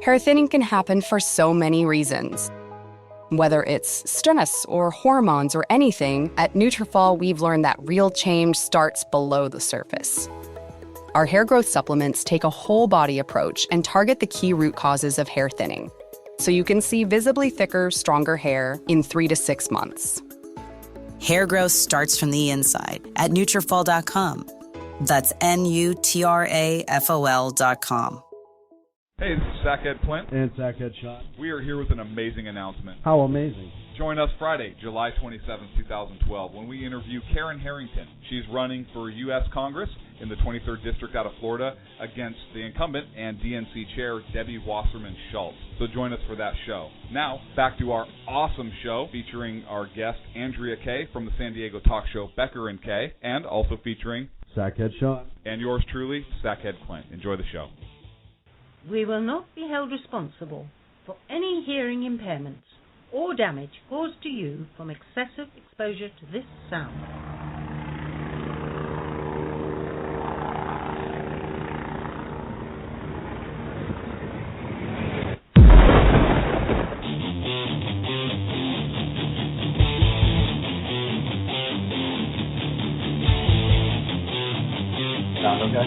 Hair thinning can happen for so many reasons. Whether it's stress or hormones or anything, at Nutrafol we've learned that real change starts below the surface. Our hair growth supplements take a whole body approach and target the key root causes of hair thinning, so you can see visibly thicker, stronger hair in 3 to 6 months. Hair growth starts from the inside at Nutrafol.com. That's Nutrafol.com. Hey, this is Sackhead Clint. And Sackhead Sean. We are here with an amazing announcement. How amazing. Join us Friday, July 27, 2012, when we interview Karen Harrington. She's running for U.S. Congress in the 23rd District out of Florida against the incumbent and DNC chair, Debbie Wasserman Schultz. So join us for that show. Now, back to our awesome show featuring our guest, Andrea Kaye from the San Diego talk show Becker and Kay, and also featuring Sackhead Sean. And yours truly, Sackhead Clint. Enjoy the show. We will not be held responsible for any hearing impairments or damage caused to you from excessive exposure to this sound. Sound okay?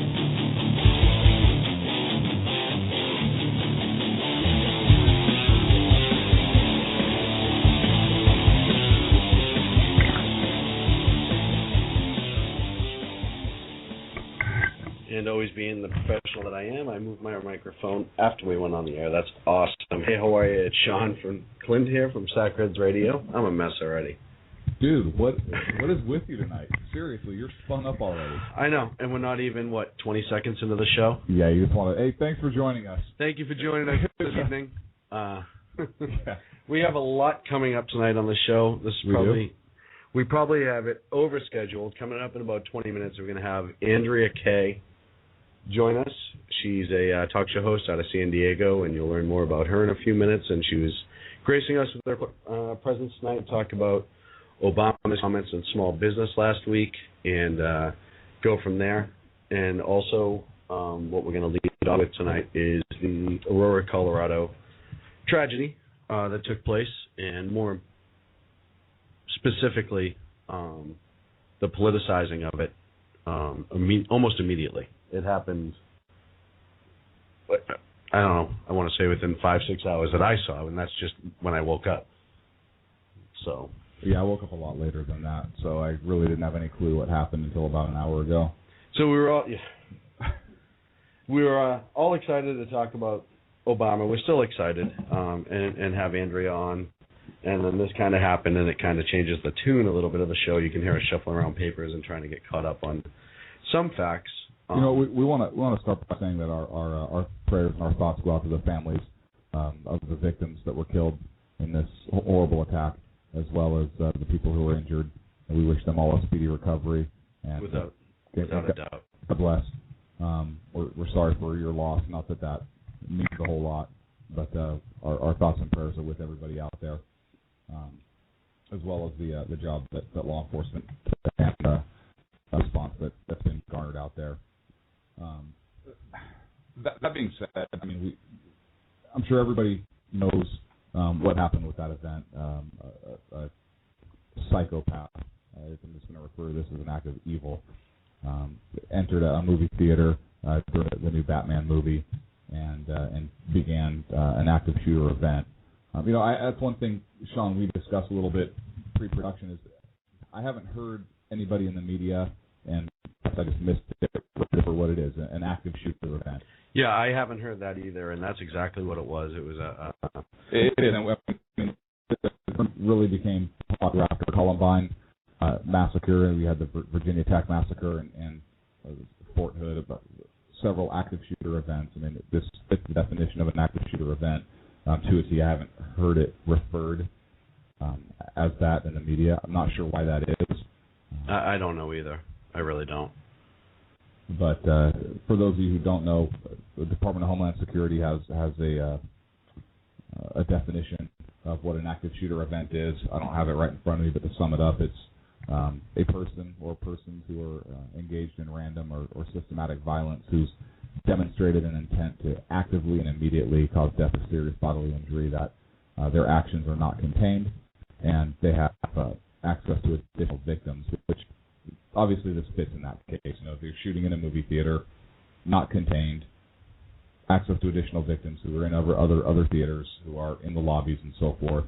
And always being the professional that I am, I moved my microphone after we went on the air. That's awesome. Hey, how are you? It's Sean from Clint here from Sackheads Radio. I'm a mess already. Dude, what is with you tonight? Seriously, you're spun up already. I know, and we're not even, 20 seconds into the show? Yeah, you just want to, hey, thanks for joining us. Thank you for joining us this evening. We have a lot coming up tonight on the show. This is we probably have it overscheduled. Coming up in about 20 minutes, we're going to have Andrea Kaye join us. She's a talk show host out of San Diego, and you'll learn more about her in a few minutes. And she was gracing us with her presence tonight to talk about Obama's comments on small business last week and go from there. And also what we're going to lead on with tonight is the Aurora, Colorado tragedy that took place, and more specifically the politicizing of it almost immediately. It happened, I don't know, I want to say within 5-6 hours that I saw, and that's just when I woke up. So... Yeah, I woke up a lot later than that, so I really didn't have any clue what happened until about an hour ago. So we were all excited to talk about Obama. We're still excited and have Andrea on. And then this kind of happened, and it kind of changes the tune a little bit of the show. You can hear us shuffling around papers and trying to get caught up on some facts. We want to start by saying that our prayers and our thoughts go out to the families of the victims that were killed in this horrible attack, as well as the people who were injured. And we wish them all a speedy recovery. And without a doubt. God bless. We're sorry for your loss. Not that means a whole lot, but our thoughts and prayers are with everybody out there, as well as the job that law enforcement and response that's been garnered out there. That being said, I mean, I'm sure everybody knows what happened with that event. A psychopath, I'm just going to refer to this as an act of evil, entered a movie theater during the new Batman movie and began an active shooter event. That's one thing, Sean, we discussed a little bit pre-production, is I haven't heard anybody in the media, and I just missed it for what it is, an active shooter event. Yeah, I haven't heard that either, and that's exactly what it was. It was It really became popular after Columbine massacre, and we had the Virginia Tech massacre and Fort Hood, about several active shooter events. I mean, this fits the definition of an active shooter event. To it, so I haven't heard it referred as that in the media. I'm not sure why that is. I don't know either. I really don't. But for those of you who don't know, the Department of Homeland Security has a definition of what an active shooter event is. I don't have it right in front of me, but to sum it up, it's a person or persons who are engaged in random or systematic violence whose demonstrated an intent to actively and immediately cause death or serious bodily injury, that their actions are not contained, and they have access to additional victims, which obviously this fits in that case. You know, if you're shooting in a movie theater, not contained, access to additional victims who are in other theaters, who are in the lobbies and so forth,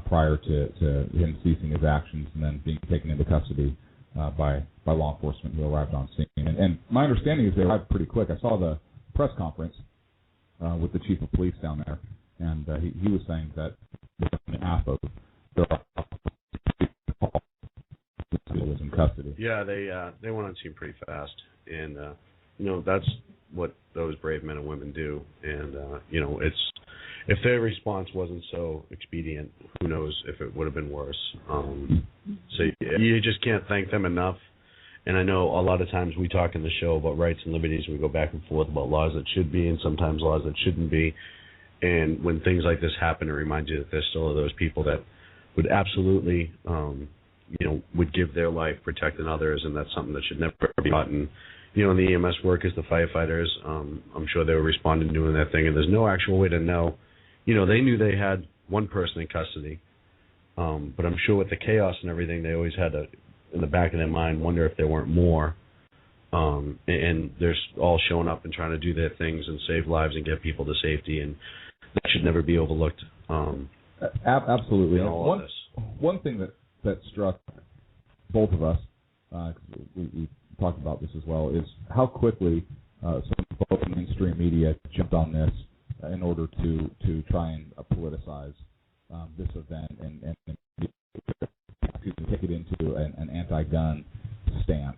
prior to him ceasing his actions and then being taken into custody by law enforcement who arrived on scene. And my understanding is they arrived pretty quick. I saw the press conference with the chief of police down there, and he was saying that half of their was in custody. Yeah, they went on scene pretty fast, and that's what those brave men and women do. And if their response wasn't so expedient, who knows if it would have been worse. So you just can't thank them enough. And I know a lot of times we talk in the show about rights and liberties, and we go back and forth about laws that should be and sometimes laws that shouldn't be. And when things like this happen, it reminds you that there's still those people that would absolutely, would give their life protecting others, and that's something that should never be gotten. In the EMS workers, the firefighters, I'm sure they were responding, doing their thing, and there's no actual way to know. They knew they had one person in custody, but I'm sure with the chaos and everything, they always had to, in the back of their mind, wonder if there weren't more. And they're all showing up and trying to do their things and save lives and get people to safety, and that should never be overlooked. Absolutely. In all of this. One thing that struck both of us, we talked about this as well, is how quickly some folks in mainstream media jumped on this in order to try and politicize this event and take it into an anti-gun stance.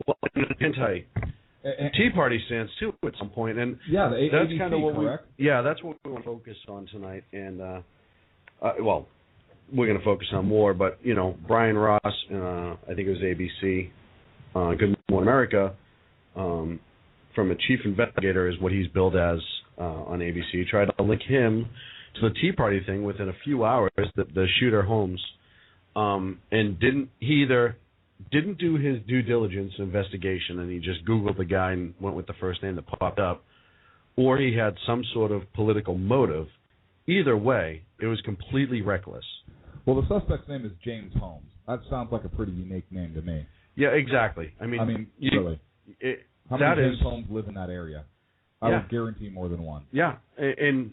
Well, an anti-Tea Party stance too at some point, and yeah, that's ABC, kind of what correct? that's what we want to focus on tonight. And we're going to focus on more, but Brian Ross, I think it was ABC, Good Morning America, from a chief investigator is what he's billed as on ABC. Tried to link him to the Tea Party thing within a few hours, the shooter Holmes, and he either didn't do his due diligence investigation and he just Googled the guy and went with the first name that popped up, or he had some sort of political motive. Either way, it was completely reckless. Well, the suspect's name is James Holmes. That sounds like a pretty unique name to me. Yeah, exactly. I mean really. How many James Holmes live in that area? I would guarantee more than one. Yeah, and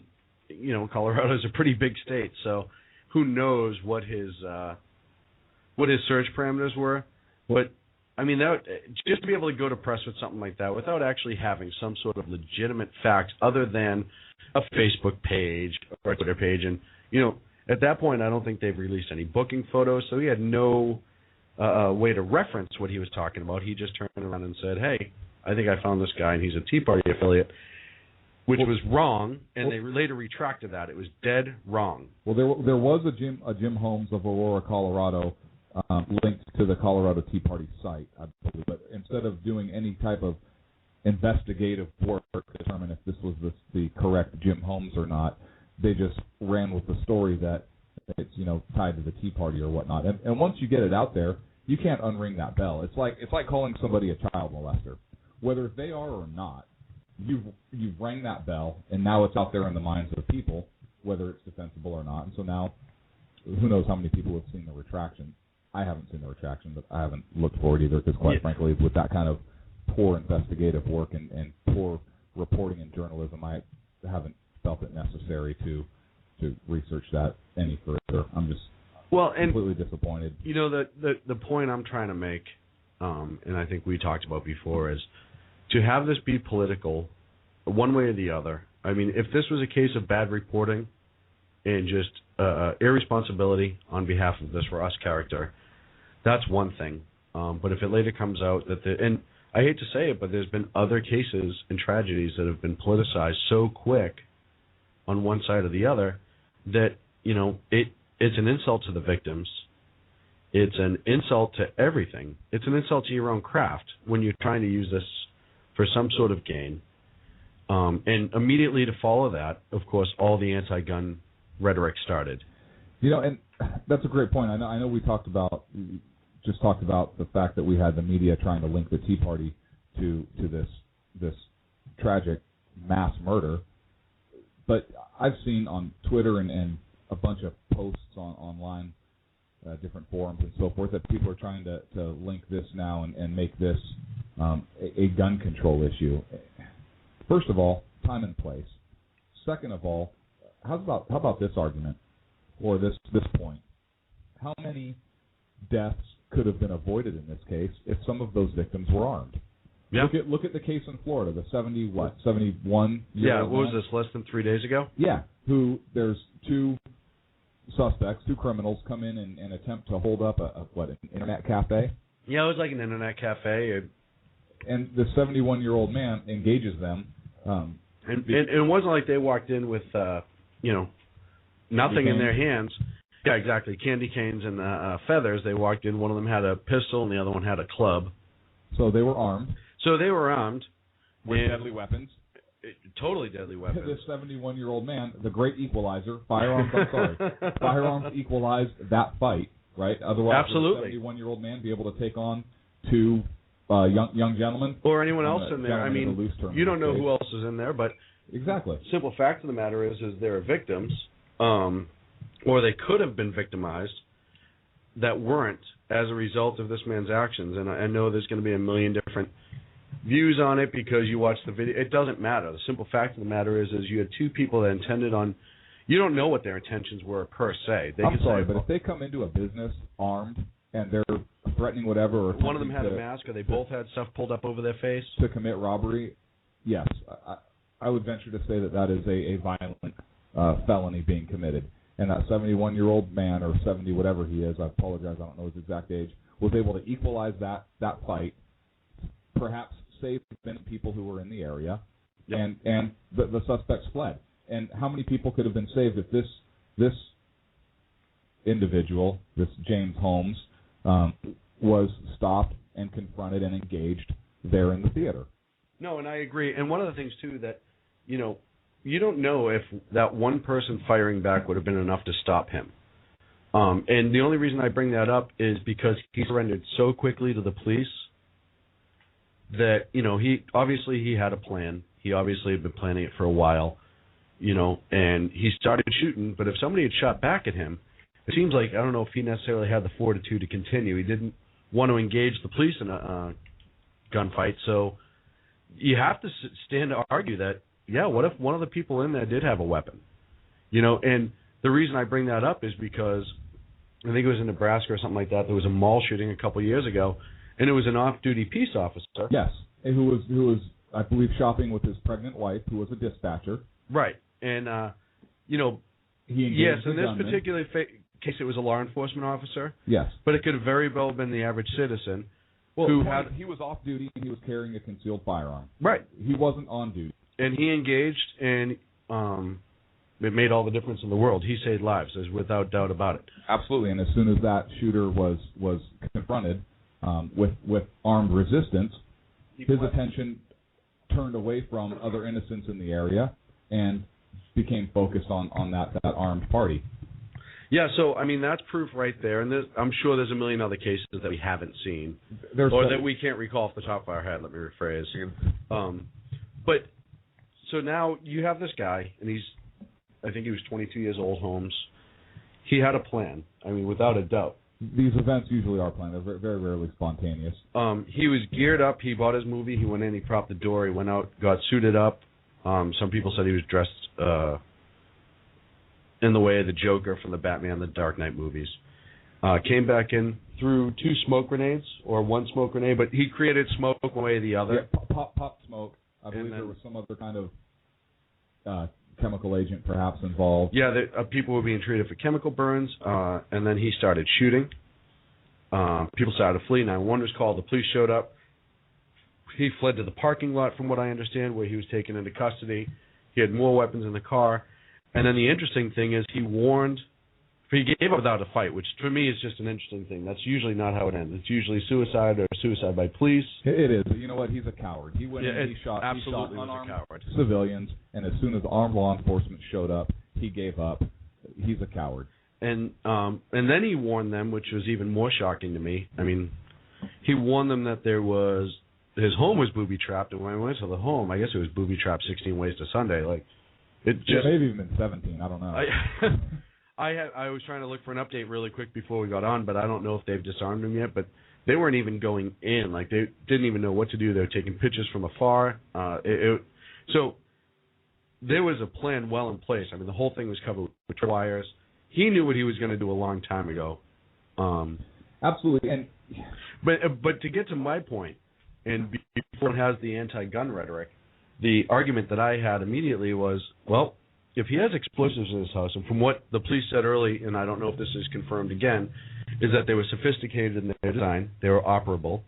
Colorado is a pretty big state, so who knows what his search parameters were. But I mean, that just to be able to go to press with something like that without actually having some sort of legitimate fact other than a Facebook page or a Twitter page, and at that point, I don't think they've released any booking photos, so he had no way to reference what he was talking about. He just turned around and said, "Hey, I think I found this guy, and he's a Tea Party affiliate," which was wrong, and they later retracted that. It was dead wrong. Well, there was a Jim Holmes of Aurora, Colorado, linked to the Colorado Tea Party site, I believe. But instead of doing any type of investigative work to determine if this was the correct Jim Holmes or not, they just ran with the story that it's tied to the Tea Party or whatnot. And once you get it out there, you can't unring that bell. It's like calling somebody a child molester, whether they are or not. You've rang that bell, and now it's out there in the minds of people, whether it's defensible or not. And so now, who knows how many people have seen the retraction? I haven't seen the retraction, but I haven't looked for it either, because quite frankly, with that kind of poor investigative work and poor reporting and journalism, I haven't felt it necessary to research that any further. I'm just completely disappointed. The point I'm trying to make, and I think we talked about before, is to have this be political one way or the other. I mean, if this was a case of bad reporting and just irresponsibility on behalf of this Ross character, that's one thing. But if it later comes out that and I hate to say it, but there's been other cases and tragedies that have been politicized so quick on one side or the other that, it's an insult to the victims. It's an insult to everything. It's an insult to your own craft when you're trying to use this for some sort of gain. And immediately to follow that, of course, all the anti-gun rhetoric started. And that's a great point. I know we talked about the fact that we had the media trying to link the Tea Party to this tragic mass murder. But I've seen on Twitter and a bunch of posts online, different forums and so forth, that people are trying to link this now and make this a gun control issue. First of all, time and place. Second of all, how about this argument, or this point? How many deaths could have been avoided in this case if some of those victims were armed? Yeah. Look at the case in Florida, the 71 year Yeah, old what man. was this, less than 3 days ago? Yeah, there's two suspects, two criminals, come in and attempt to hold up an internet cafe. Yeah, it was like an internet cafe. And the 71-year-old man engages them. And it wasn't like they walked in with, nothing in their hands. Yeah, exactly. Candy canes and feathers. They walked in. One of them had a pistol and the other one had a club. So they were armed. With deadly weapons. Totally deadly weapons. This 71-year-old man, the great equalizer, firearms equalized that fight, right? Otherwise, absolutely, would a 71-year-old man be able to take on two young gentlemen? Or anyone else in there. I mean, you don't know who else is in there, but exactly. The simple fact of the matter is there are victims, or they could have been victimized, that weren't as a result of this man's actions. And I know there's going to be a million different views on it because you watch the video. It doesn't matter. The simple fact of the matter is you had two people that intended on. You don't know what their intentions were per se. I'm sorry, but if they come into a business armed and they're threatening whatever, or one of them had a mask, or they both had stuff pulled up over their face to commit robbery, yes, I would venture to say that is a violent felony being committed. And that 71-year-old man, or 70, whatever he is, I apologize, I don't know his exact age, was able to equalize that fight, perhaps save many people who were in the area, yep. and the suspects fled. And how many people could have been saved if this individual, this James Holmes, was stopped and confronted and engaged there in the theater? No, and I agree. And one of the things, too, that, you don't know if that one person firing back would have been enough to stop him. And the only reason I bring that up is because he surrendered so quickly to the police that, he had a plan. He obviously had been planning it for a while, and he started shooting. But if somebody had shot back at him, it seems like, I don't know if he necessarily had the fortitude to continue. He didn't want to engage the police in a gunfight. So you have to stand to argue that, yeah, what if one of the people in there did have a weapon? And the reason I bring that up is because I think it was in Nebraska or something like that. There was a mall shooting a couple of years ago, and it was an off-duty peace officer. Yes, and who was I believe shopping with his pregnant wife, who was a dispatcher. Right, and he engaged yes, in the this gunman. particular case, it was a law enforcement officer. Yes, but it could have very well been the average citizen. Well, he was off duty and he was carrying a concealed firearm. Right, he wasn't on duty. And he engaged, and it made all the difference in the world. He saved lives, there's without doubt about it. Absolutely, and as soon as that shooter was confronted with armed resistance, his attention turned away from other innocents in the area and became focused on that armed party. Yeah, so, that's proof right there, and I'm sure there's a million other cases that we haven't seen, that we can't recall off the top of our head, let me rephrase. But... So now you have this guy, and I think he was 22 years old, Holmes. He had a plan, without a doubt. These events usually are planned. They're very rarely spontaneous. He was geared up. He bought his movie. He went in. He propped the door. He went out, got suited up. Some people said he was dressed in the way of the Joker from the Batman, the Dark Knight movies. Came back in, threw two smoke grenades, or one smoke grenade, but he created smoke one way or the other. Yeah, pop smoke. I believe there was some other kind of chemical agent perhaps involved. Yeah, people were being treated for chemical burns, and then he started shooting. People started to flee. 911 was called. The police showed up. He fled to the parking lot, from what I understand, where he was taken into custody. He had more weapons in the car. And then the interesting thing is he gave up without a fight, which for me is just an interesting thing. That's usually not how it ends. It's usually suicide or suicide by police. It is. You know what? He's a coward. He went in and he shot unarmed civilians, and as soon as armed law enforcement showed up, he gave up. He's a coward. And then he warned them, which was even more shocking to me. He warned them that there was his home was booby-trapped, and when I went to the home, I guess it was booby-trapped 16 ways to Sunday. Like, it just... maybe even 17, I don't know. I was trying to look for an update really quick before we got on, but I don't know if they've disarmed him yet, but they weren't even going in. Like, they didn't even know what to do. They were taking pictures from afar. So there was a plan well in place. I mean, the whole thing was covered with wires. He knew what he was going to do a long time ago. Absolutely. And But to get to my point, and before it has the anti-gun rhetoric, the argument that I had immediately was, well, if he has explosives in his house, and from what the police said early, and I don't know if this is confirmed again, is that they were sophisticated in their design, they were operable.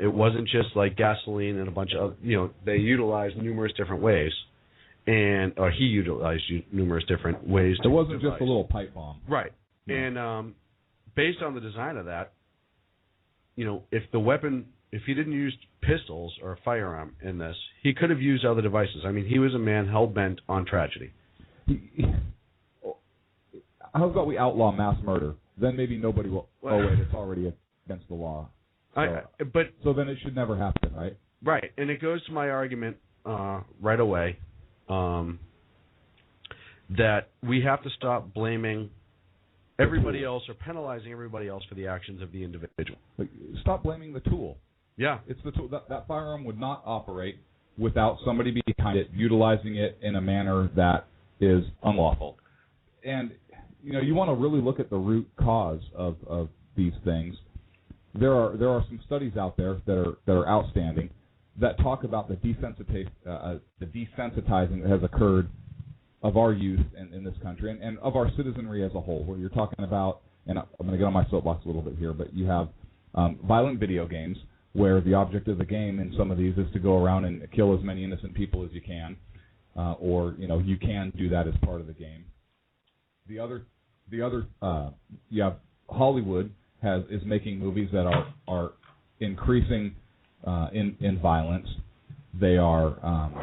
It wasn't just like gasoline and a bunch of, they utilized numerous different ways, or he utilized numerous different ways. It wasn't just a little pipe bomb. Right. No. And based on the design of that, if he didn't use pistols or a firearm in this, he could have used other devices. I mean, he was a man hell-bent on tragedy. How about we outlaw mass murder? Then maybe nobody will... Well, wait, it's already against the law. So then it should never happen, right? Right, and it goes to my argument right away that we have to stop blaming everybody else or penalizing everybody else for the actions of the individual. Stop blaming the tool. Yeah. It's the tool. That firearm would not operate without somebody behind it utilizing it in a manner that is unlawful. And, you want to really look at the root cause of these things. There are some studies out there that are outstanding that talk about the desensitizing that has occurred of our youth in this country and of our citizenry as a whole, where you're talking about, and I'm going to get on my soapbox a little bit here, but you have violent video games where the object of the game in some of these is to go around and kill as many innocent people as you can, or you can do that as part of the game. The other you have Hollywood is making movies that are increasing in violence. They are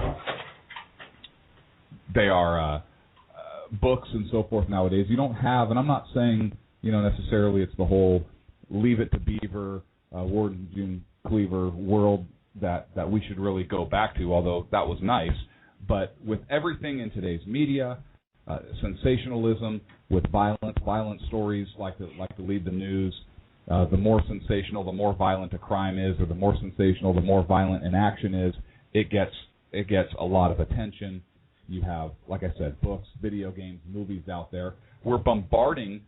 books and so forth nowadays. You don't have, and I'm not saying necessarily it's the whole Leave It to Beaver, Ward and June Cleaver world that we should really go back to, although that was nice. But with everything in today's media, sensationalism, with violent stories like to lead the news, the more sensational, the more violent a crime is, or the more sensational, the more violent an action is, it gets a lot of attention. You have, like I said, books, video games, movies out there. We're bombarding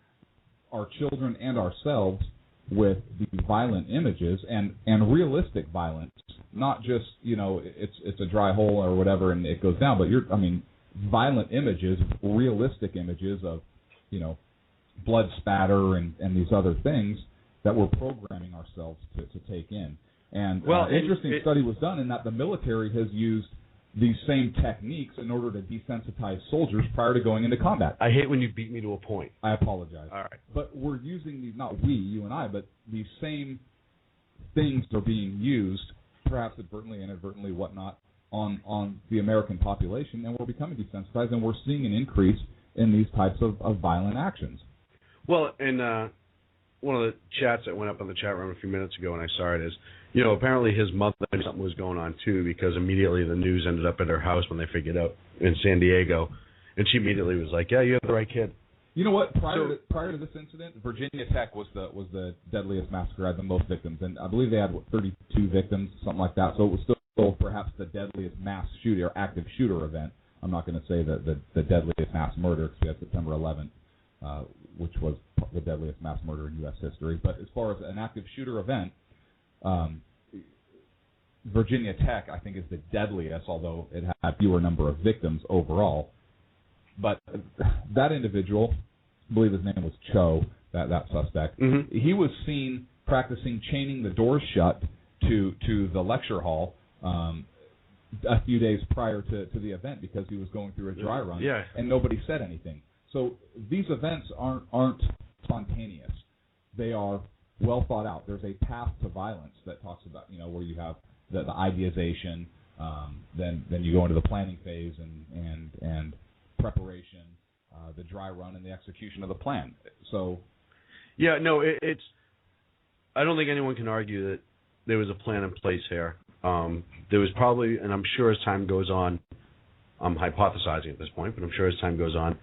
our children and ourselves with these violent images and realistic violence, not just it's a dry hole or whatever and it goes down, but violent images, realistic images of blood spatter and these other things that we're programming ourselves to take in. And interesting study was done in that the military has used these same techniques in order to desensitize soldiers prior to going into combat. I hate when you beat me to a point. I apologize. All right. But we're using these, not we, you and I, but these same things are being used, perhaps advertently, inadvertently, whatnot, on the American population, and we're becoming desensitized, and we're seeing an increase in these types of violent actions. Well, and one of the chats that went up on the chat room a few minutes ago, and I saw it, is, apparently his mother knew something was going on, too, because immediately the news ended up at her house when they figured out in San Diego, and she immediately was like, yeah, you have the right kid. You know what? Prior to this incident, Virginia Tech was the deadliest massacre, had the most victims, and I believe they had 32 victims, something like that. So it was still perhaps the deadliest mass shooter or active shooter event. I'm not going to say the deadliest mass murder, because we had September 11th, which was the deadliest mass murder in U.S. history. But as far as an active shooter event, Virginia Tech, I think, is the deadliest, although it had fewer number of victims overall. But that individual, I believe his name was Cho, that suspect, mm-hmm. He was seen practicing chaining the doors shut to the lecture hall a few days prior to the event because he was going through a dry run, yeah. And nobody said anything. So these events aren't spontaneous. They are well thought out. There's a path to violence that talks about, where you have the ideation, then you go into the planning phase and preparation, the dry run, and the execution of the plan. So, yeah, no, it's. I don't think anyone can argue that there was a plan in place here. There was probably, and I'm sure as time goes on, I'm hypothesizing at this point, but I'm sure as time goes on,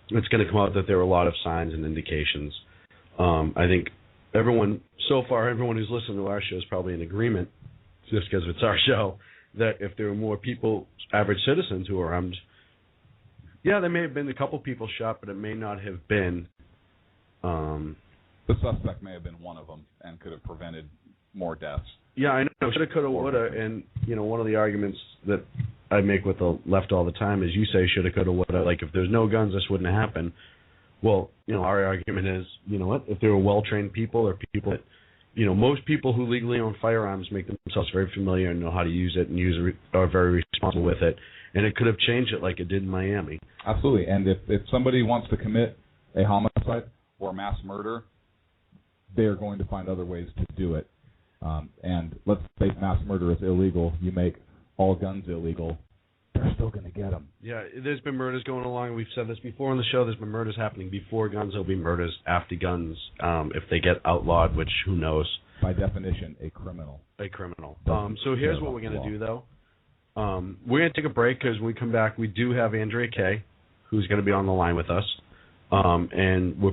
it's going to come out that there were a lot of signs and indications. I think everyone who's listened to our show is probably in agreement, just because it's our show, that if there were more people, average citizens who were armed, yeah, there may have been a couple people shot, but it may not have been. The suspect may have been one of them and could have prevented more deaths. Yeah, I know. Shoulda, coulda, woulda. And, one of the arguments that I make with the left all the time is you say shoulda, coulda, woulda. Like, if there's no guns, this wouldn't happen. Well, our argument is, you know what? If there were well-trained people or people that, most people who legally own firearms make themselves very familiar and know how to use it and are very responsible with it. And it could have changed it like it did in Miami. Absolutely. And if somebody wants to commit a homicide or mass murder, they're going to find other ways to do it. And let's say mass murder is illegal. You make all guns illegal. They're still going to get them. Yeah, there's been murders going along. We've said this before on the show. There's been murders happening before guns. There'll be murders after guns if they get outlawed, which who knows. By definition, a criminal. A criminal. So here's what we're going to do, though. We're going to take a break because when we come back, we do have Andrea Kay, who's going to be on the line with us. And we're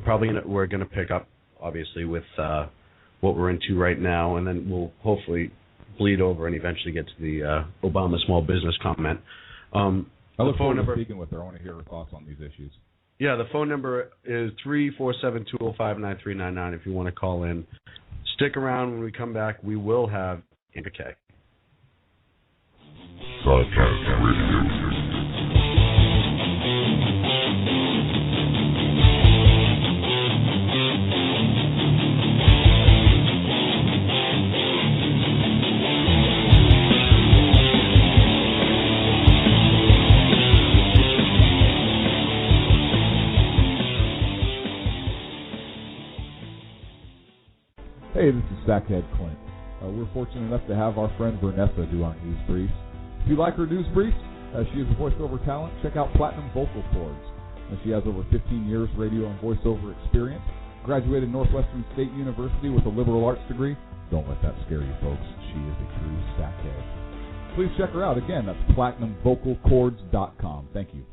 going to pick up, obviously, with what we're into right now, and then we'll hopefully bleed over and eventually get to the Obama small business comment. I look forward to speaking with her. I want to hear her thoughts on these issues. Yeah, the phone number is 347-205-9399 if you want to call in. Stick around. When we come back, we will have Andrea Kay. Hey, this is Sackhead Clint. We're fortunate enough to have our friend Vanessa do our news briefs. If you like her news briefs, she is a voiceover talent. Check out Platinum Vocal Cords. She has over 15 years radio and voiceover experience. Graduated Northwestern State University with a liberal arts degree. Don't let that scare you, folks. She is a true Sackhead. Please check her out. Again, that's PlatinumVocalCords.com. Thank you.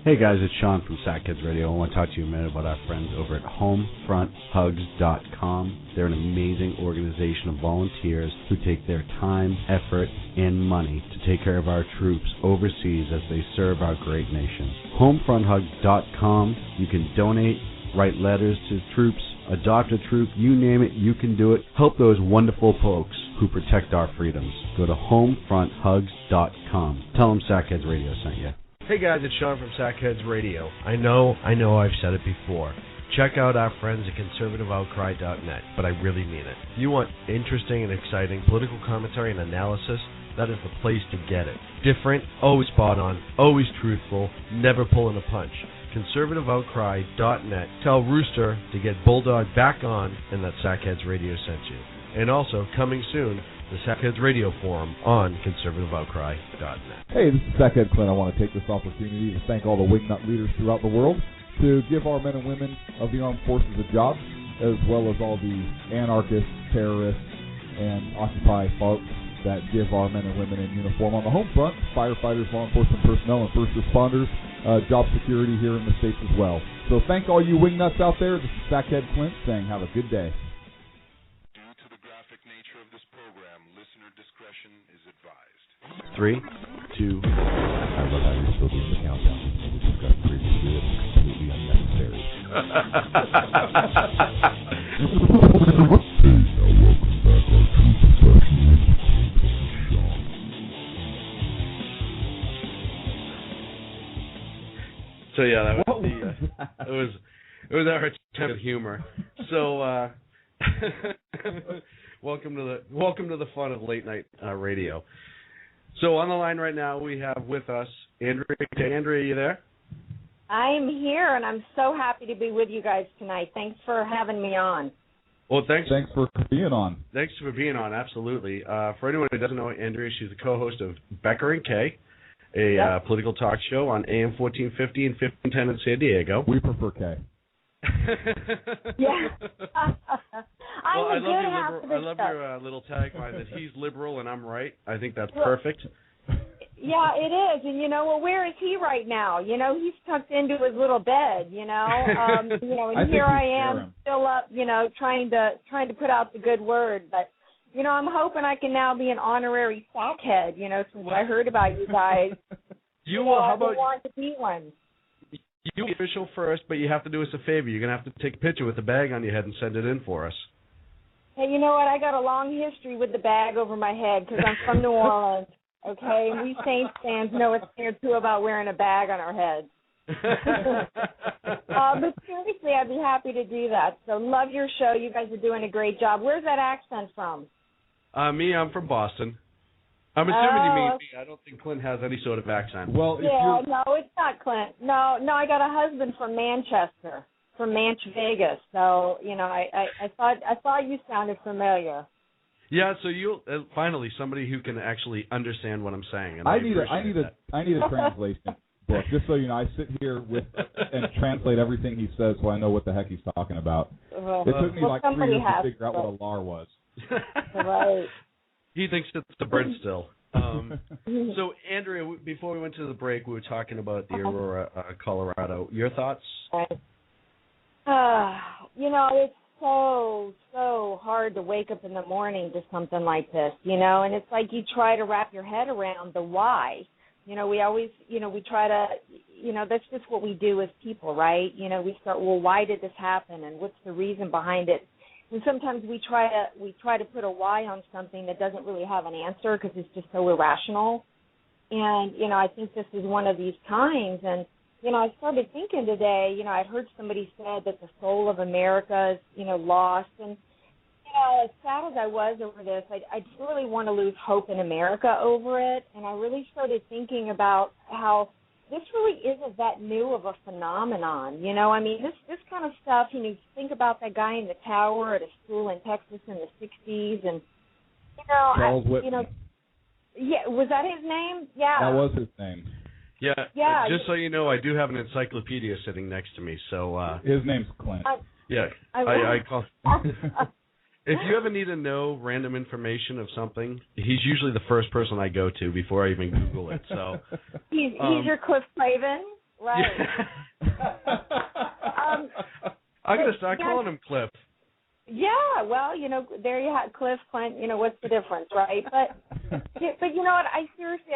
Hey guys, it's Sean from Sackheads Radio. I want to talk to you a minute about our friends over at HomefrontHugs.com. They're an amazing organization of volunteers who take their time, effort, and money to take care of our troops overseas as they serve our great nation. HomefrontHugs.com. You can donate, write letters to troops, adopt a troop, you name it, you can do it. Help those wonderful folks who protect our freedoms. Go to HomefrontHugs.com. Tell them Sackheads Radio sent you. Hey guys, it's Sean from Sackheads Radio. I know I've said it before. Check out our friends at conservativeoutcry.net, but I really mean it. If you want interesting and exciting political commentary and analysis, that is the place to get it. Different, always spot on, always truthful, never pulling a punch. conservativeoutcry.net. Tell Rooster to get Bulldog back on and that Sackheads Radio sent you. And also, coming soon, the Sackheads Radio Forum on conservativeoutcry.net. Hey, this is Sackhead Clint. I want to take this opportunity to thank all the wingnut leaders throughout the world to give our men and women of the armed forces a job, as well as all the anarchists, terrorists, and Occupy folks that give our men and women in uniform on the home front, firefighters, law enforcement personnel, and first responders, job security here in the States as well. So thank all you wingnuts out there. This is Sackhead Clint saying have a good day. Due to the graphic nature of this program, listener discretion is advised. 3, 2... I love how you're still doing the countdown. We discussed previously that it's completely unnecessary. Hey, now welcome back, our true professionals, Sean. So yeah, that was it was our attempt at humor. So welcome to the fun of late night radio. So on the line right now we have with us Andrea. Andrea, are you there? I'm here, and I'm so happy to be with you guys tonight. Thanks for having me on. Well, thanks for being on. Thanks for being on, absolutely. For anyone who doesn't know Andrea, she's the co-host of Becker and Kay, a political talk show on AM 1450 and 1510 in San Diego. We prefer Kay. Yeah. I'm Well, I a love good you, half liberal. of the I love show. your little tagline that he's liberal and I'm right. I think that's Well, perfect. Yeah, it is. And you know, well, where is he right now? You know, he's tucked into his little bed, you know. You know, and here I am still up, you know, trying to put out the good word, but you know, I'm hoping I can now be an honorary sackhead, you know, since I heard about you guys. You know, how I've been about wanting to be one. you be official first, but you have to do us a favor. You're gonna have to take a picture with the bag on your head and send it in for us. Hey, you know what? I got a long history with the bag over my head because I'm from New Orleans. Okay, and we Saints fans know a thing or two about wearing a bag on our heads. But seriously, I'd be happy to do that. So love your show. You guys are doing a great job. Where's that accent from? I'm from Boston. I'm assuming you mean me. I don't think Clint has any sort of accent. Well, yeah, no, it's not Clint. No, I got a husband from Manchester, from Vegas. So you know, I thought you sounded familiar. Yeah, so you'll finally somebody who can actually understand what I'm saying. And I need a translation book, just so you know. I sit here and translate everything he says, so I know what the heck he's talking about. It took me like 3 years to figure out what a lar was. Right. He thinks it's the bird still. So, Andrea, before we went to the break, we were talking about the Aurora, Colorado. Your thoughts? You know, it's so hard to wake up in the morning to something like this, you know, and it's like you try to wrap your head around the why. You know, we always, you know, we try to, you know, that's just what we do as people, right? You know, we start, well, why did this happen and what's the reason behind it? And sometimes we try to put a why on something that doesn't really have an answer because it's just so irrational. And, you know, I think this is one of these times. And, you know, I started thinking today, you know, I'd heard somebody said that the soul of America is, you know, lost. And, you know, as sad as I was over this, I didn't really want to lose hope in America over it. And I really started thinking about how this really isn't that new of a phenomenon. You know, I mean, this kind of stuff, you know, you think about that guy in the tower at a school in Texas in the 60s. And, you know, Charles Whitman. You know, yeah, was that his name? Yeah. That was his name. Yeah. Just so you know, I do have an encyclopedia sitting next to me. So his name's Clint. I call. If you ever need to know random information of something, he's usually the first person I go to before I even Google it. So he's your Cliff Craven, right? I'm gonna start calling him Cliff. Yeah, well, you know, there you have Cliff, Clint. You know, what's the difference, right? But you know what? I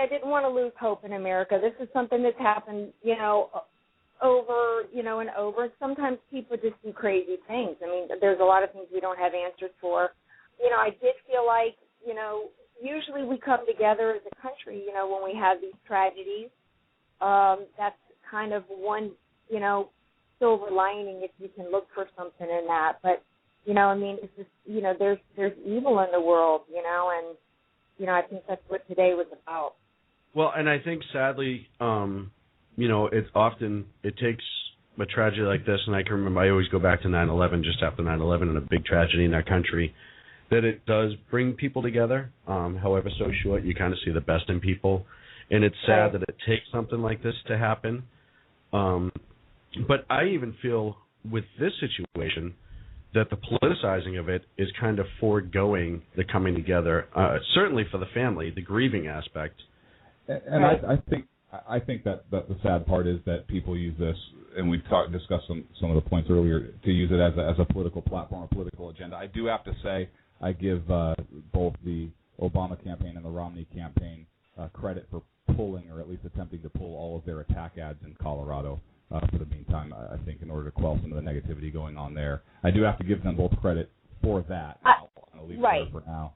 didn't want to lose hope in America. This is something that's happened, you know, over, you know, and over. Sometimes people just do crazy things. I mean, there's a lot of things we don't have answers for. You know, I did feel like, you know, usually we come together as a country, you know, when we have these tragedies. That's kind of one, you know, silver lining if you can look for something in that. But, you know, I mean, it's just, you know, there's evil in the world, you know, and, you know, I think that's what today was about. Well, and I think sadly, you know, it takes a tragedy like this, and I can remember I always go back to 9/11, just after 9/11, and a big tragedy in our country, that it does bring people together. However so short, you kind of see the best in people, and it's sad that it takes something like this to happen. But I even feel with this situation that the politicizing of it is kind of foregoing the coming together, certainly for the family, the grieving aspect. And I think that the sad part is that people use this, and we've discussed some of the points earlier, to use it as a political platform, a political agenda. I do have to say I give both the Obama campaign and the Romney campaign credit for pulling, or at least attempting to pull, all of their attack ads in Colorado for the meantime, I think, in order to quell some of the negativity going on there. I do have to give them both credit for that. I'll leave it there for now.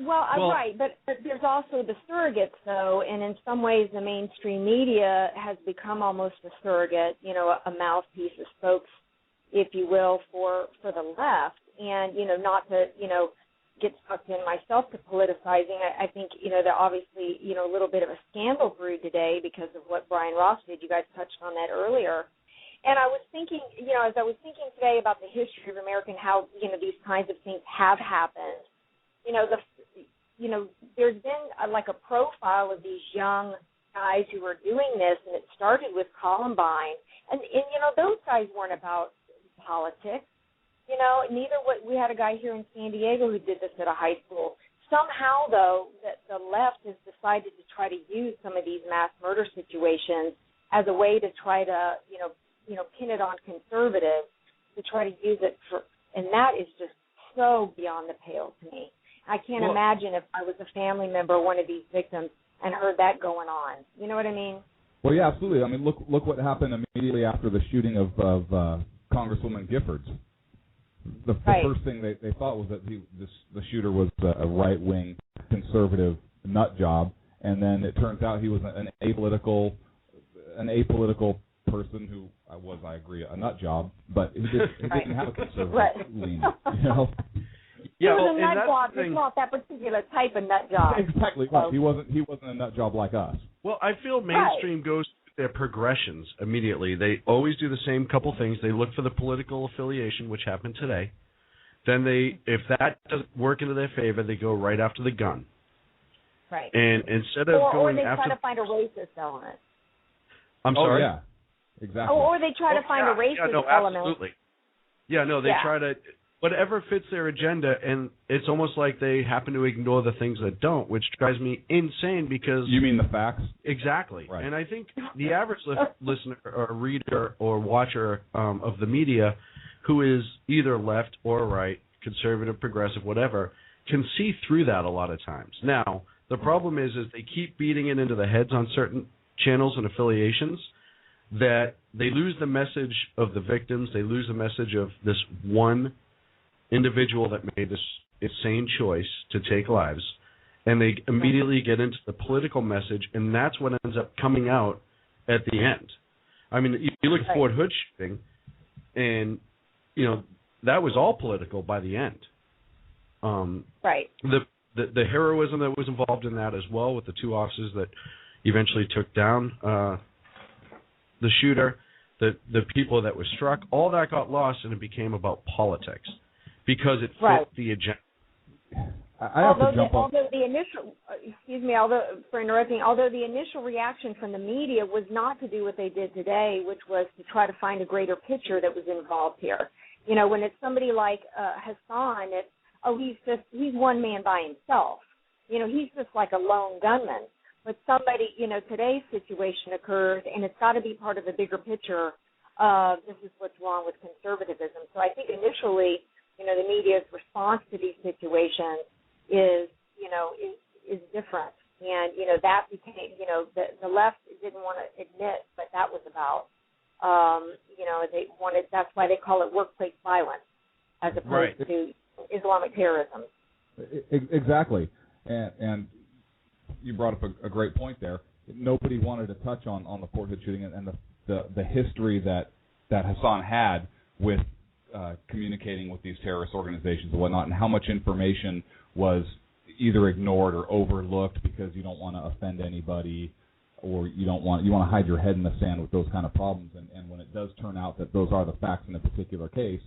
Well, right, but there's also the surrogates, though, and in some ways the mainstream media has become almost a surrogate, you know, a mouthpiece, a spokes, if you will, for the left. And, you know, not to, you know, get sucked in myself to politicizing, I think, you know, there obviously, you know, a little bit of a scandal brewed today because of what Brian Ross did. You guys touched on that earlier. And I was thinking, you know, as I was thinking today about the history of America and how, you know, these kinds of things have happened, you know, there's been like a profile of these young guys who are doing this, and it started with Columbine. And you know, those guys weren't about politics. You know, we had a guy here in San Diego who did this at a high school. Somehow, though, the left has decided to try to use some of these mass murder situations as a way to try to, pin it on conservatives, to try to use it for, and that is just so beyond the pale to me. I can't imagine if I was a family member of one of these victims and heard that going on. You know what I mean? Well, yeah, absolutely. I mean, look what happened immediately after the shooting of Congresswoman Giffords. The first thing they thought was that the shooter was a right-wing conservative nut job, and then it turns out he was an apolitical person who I agree, a nut job, but he didn't have a conservative lean, you know. Yeah, he was a nut job, just not that particular type of nut job. Exactly right. He wasn't a nut job like us. Well, I feel mainstream goes through their progressions immediately. They always do the same couple things. They look for the political affiliation, which happened today. Then if that doesn't work into their favor, they go right after the gun. Right. And instead of going after, or they try to find a racist element. I'm sorry. Yeah. Exactly. Or they try to find a racist element. Absolutely. Yeah, no, they try to whatever fits their agenda, and it's almost like they happen to ignore the things that don't, which drives me insane because... You mean the facts? Exactly. Right. And I think the average listener or reader or watcher of the media who is either left or right, conservative, progressive, whatever, can see through that a lot of times. Now, the problem is they keep beating it into the heads on certain channels and affiliations that they lose the message of the victims, they lose the message of this one individual that made this insane choice to take lives, and they immediately get into the political message, and that's what ends up coming out at the end. I mean, you look at Fort Hood shooting, and, that was all political by the end. Right. The heroism that was involved in that as well with the two officers that eventually took down the shooter, the people that were struck, all that got lost, and it became about politics because it fit the agenda. Although the initial reaction from the media was not to do what they did today, which was to try to find a greater picture that was involved here. When it's somebody like Hassan, he's one man by himself. He's just like a lone gunman. But somebody, today's situation occurs, and it's got to be part of a bigger picture of this is what's wrong with conservatism. So I think initially, the media's response to these situations is different. And, that became, the left didn't want to admit what that was about. That's why they call it workplace violence as opposed to Islamic terrorism. Exactly. And you brought up a great point there. Nobody wanted to touch on the Fort Hood shooting and the history that Hassan had with communicating with these terrorist organizations and whatnot, and how much information was either ignored or overlooked because you don't want to offend anybody, or you want to hide your head in the sand with those kind of problems. And when it does turn out that those are the facts in a particular case,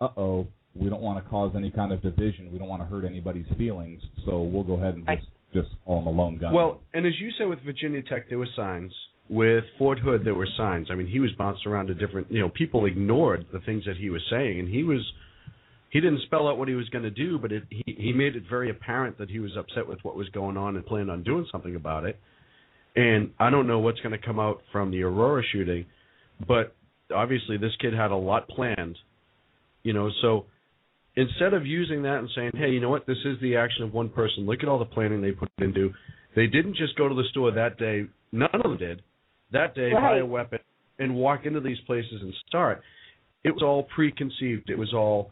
we don't want to cause any kind of division. We don't want to hurt anybody's feelings, so we'll go ahead and just call him a lone gun. Well, and as you said with Virginia Tech, there were signs. With Fort Hood, there were signs. I mean, he was bounced around to different, people ignored the things that he was saying, and he didn't spell out what he was going to do, but he made it very apparent that he was upset with what was going on and planned on doing something about it. And I don't know what's going to come out from the Aurora shooting, but obviously this kid had a lot planned, so instead of using that and saying, hey, you know what, this is the action of one person, look at all the planning they put into, they didn't just go to the store that day, none of them did, that day, buy a weapon and walk into these places and start. It was all preconceived. It was all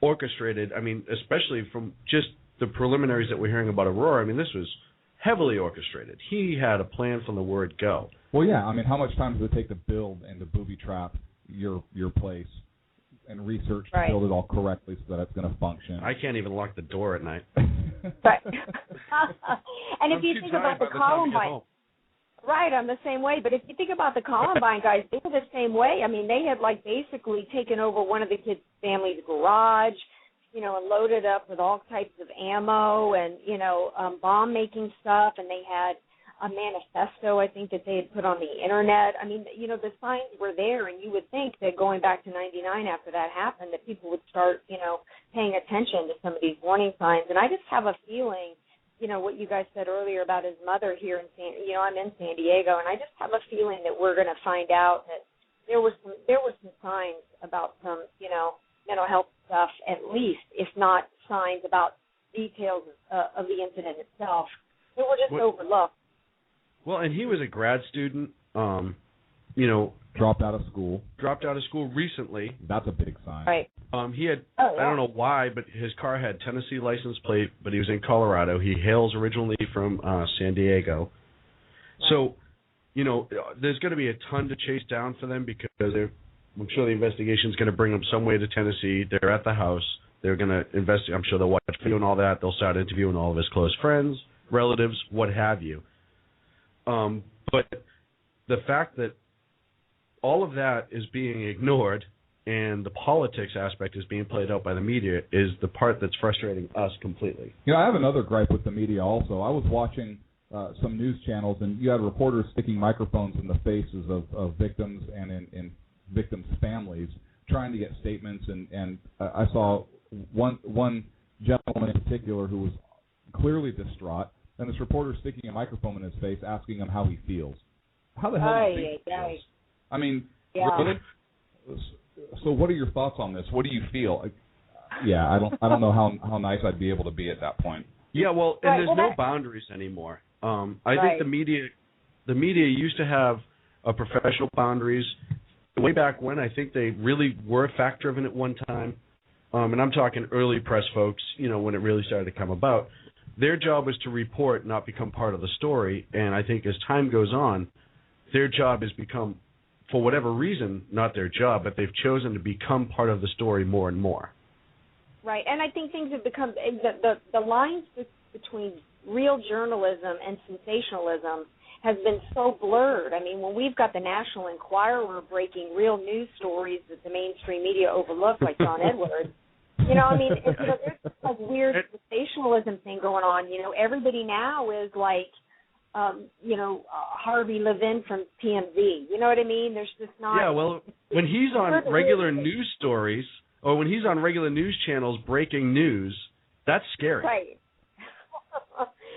orchestrated. I mean, especially from just the preliminaries that we're hearing about Aurora, I mean, this was heavily orchestrated. He had a plan from the word go. Well, yeah. I mean, how much time does it take to build and to booby trap your place and research to build it all correctly so that it's going to function? I can't even lock the door at night. Right. And if you think about the Columbine, I'm the same way. But if you think about the Columbine guys, they were the same way. I mean, they had basically taken over one of the kids' family's garage, and loaded up with all types of ammo and bomb making stuff, and they had a manifesto, I think, that they had put on the internet. I mean, you know, the signs were there, and you would think that going back to 99 after that happened, that people would start, you know, paying attention to some of these warning signs. And I just have a feeling, you know, what you guys said earlier about his mother here in I'm in San Diego, and I just have a feeling that we're going to find out that there were some signs about some, you know, mental health stuff, at least, if not signs about details of the incident itself. They were just overlooked. Well, and he was a grad student, you know. Dropped out of school recently. That's a big sign. Right. He had, I don't know why, but his car had Tennessee license plate, but he was in Colorado. He hails originally from San Diego. Right. So, you know, there's going to be a ton to chase down for them because I'm sure the investigation is going to bring them some way to Tennessee. They're at the house. They're going to investigate. I'm sure they'll watch video and all that. They'll start interviewing all of his close friends, relatives, what have you. But the fact that all of that is being ignored and the politics aspect is being played out by the media is the part that's frustrating us completely. You know, I have another gripe with the media also. I was watching some news channels, and you had reporters sticking microphones in the faces of victims and in victims' families trying to get statements, and I saw one gentleman in particular who was clearly distraught, and this reporter sticking a microphone in his face asking him how he feels. How the hell do you think he feels? I mean, really? So what are your thoughts on this? What do you feel? Yeah, I don't know how nice I'd be able to be at that point. Yeah, well, and there's no boundaries anymore. I think the media used to have professional boundaries. Way back when, I think they really were a factor of it at one time. And I'm talking early press folks, you know, when it really started to come about. Their job was to report, not become part of the story. And I think as time goes on, their job has become, for whatever reason, not their job, but they've chosen to become part of the story more and more. Right, and I think things have become, the lines between real journalism and sensationalism has been so blurred. I mean, when we've got the National Enquirer breaking real news stories that the mainstream media overlook, like John Edwards, you know, I mean, there's this like weird sensationalism thing going on. You know, everybody now is like, you know, Harvey Levin from TMZ. You know what I mean? There's just not. Yeah, well, when he's on regular news stories or when he's on regular news channels breaking news, that's scary. Right.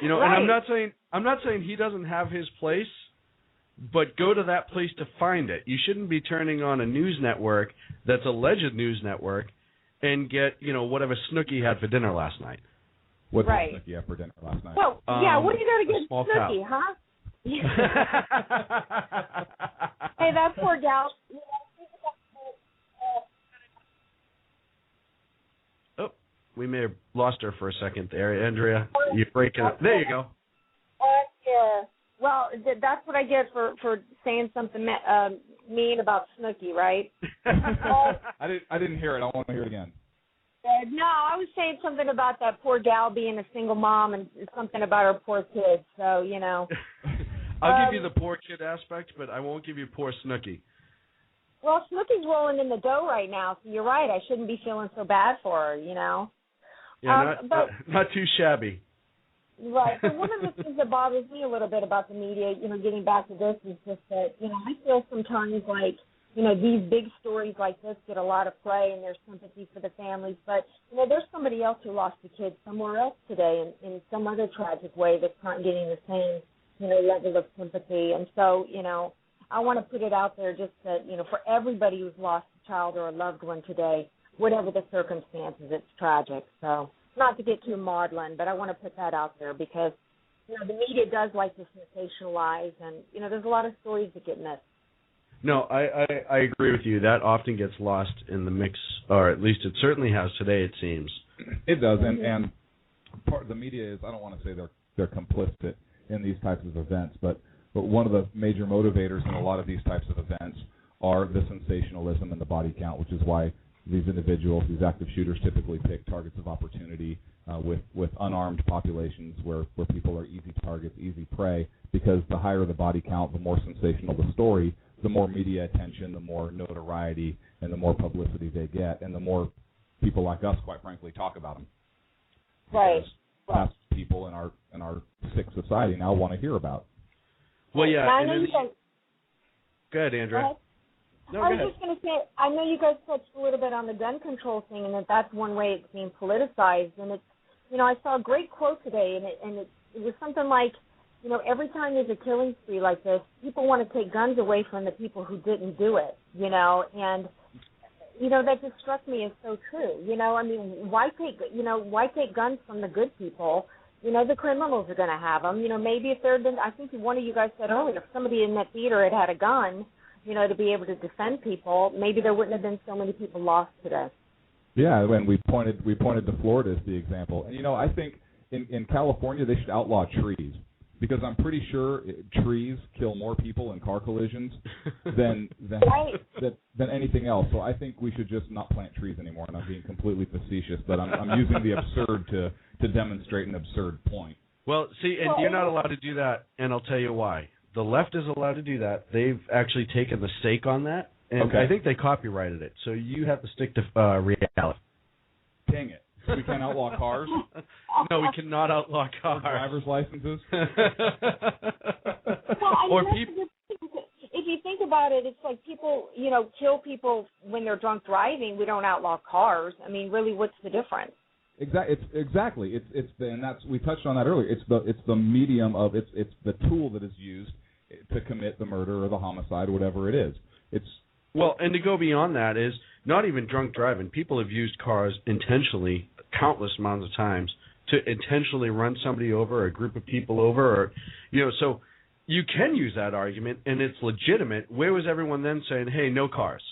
You know, and I'm not saying he doesn't have his place, but go to that place to find it. You shouldn't be turning on a news network that's a alleged news network and get, you know, whatever Snooki had for dinner last night. What did Snooki have for dinner last night? Well, yeah, what are you going to get Snooki, huh? Hey, that poor gal. We may have lost her for a second there. Andrea, you're breaking up. There you go. Yeah. Well, that's what I get for saying something mean about Snooki, right? I didn't hear it. I want to hear it again. No, I was saying something about that poor gal being a single mom and something about her poor kids. So, you know. I'll give you the poor kid aspect, but I won't give you poor Snooki. Well, Snooki's rolling in the dough right now, so you're right. I shouldn't be feeling so bad for her, you know. Yeah, not too shabby. Right. So one of the things that bothers me a little bit about the media, you know, getting back to this, is just that, you know, I feel sometimes like, you know, these big stories like this get a lot of play and there's sympathy for the families. But, you know, there's somebody else who lost a kid somewhere else today in some other tragic way that's not getting the same, you know, level of sympathy. And so, you know, I want to put it out there just that, you know, for everybody who's lost a child or a loved one today, whatever the circumstances, it's tragic. So not to get too maudlin, but I want to put that out there because, you know, the media does like to sensationalize and, you know, there's a lot of stories that get missed. No, I agree with you. That often gets lost in the mix, or at least it certainly has today, it seems. It does, and part of the media is, I don't want to say they're complicit in these types of events, but one of the major motivators in a lot of these types of events are the sensationalism and the body count, which is why these individuals, these active shooters, typically pick targets of opportunity with unarmed populations where people are easy targets, easy prey, because the higher the body count, the more sensational the story, the more media attention, the more notoriety, and the more publicity they get, and the more people like us, quite frankly, talk about them. Right. Because people in our sick society now want to hear about Well, yeah. I know you guys. Go ahead, Andrea. No, I go was ahead. just going to say, I know you guys touched a little bit on the gun control thing, and that's one way it's being politicized. And it's, I saw a great quote today, and it was something like, every time there's a killing spree like this, people want to take guns away from the people who didn't do it, and that just struck me as so true. I mean, why take guns from the good people? The criminals are going to have them. Maybe if there had been, I think one of you guys said earlier, if somebody in that theater had a gun, to be able to defend people, maybe there wouldn't have been so many people lost today. Yeah, when we pointed to Florida as the example. And, I think in California they should outlaw trees, because I'm pretty sure trees kill more people in car collisions than anything else. So I think we should just not plant trees anymore. And I'm being completely facetious, but I'm using the absurd to demonstrate an absurd point. Well, see, and you're not allowed to do that, and I'll tell you why. The left is allowed to do that. They've actually taken the stake on that, and I think they copyrighted it. So you have to stick to reality. Dang it. We can't outlaw cars? No, we cannot outlaw cars. Or driver's licenses? Well, if you think about it, it's like people, kill people when they're drunk driving. We don't outlaw cars. I mean, really, what's the difference? Exactly. And that's, we touched on that earlier. It's the medium of it's the tool that is used to commit the murder or the homicide or whatever it is. Well, and to go beyond that is not even drunk driving. People have used cars intentionally countless amounts of times to intentionally run somebody over or a group of people over, or so you can use that argument and it's legitimate. Where was everyone then saying, "Hey, no cars"?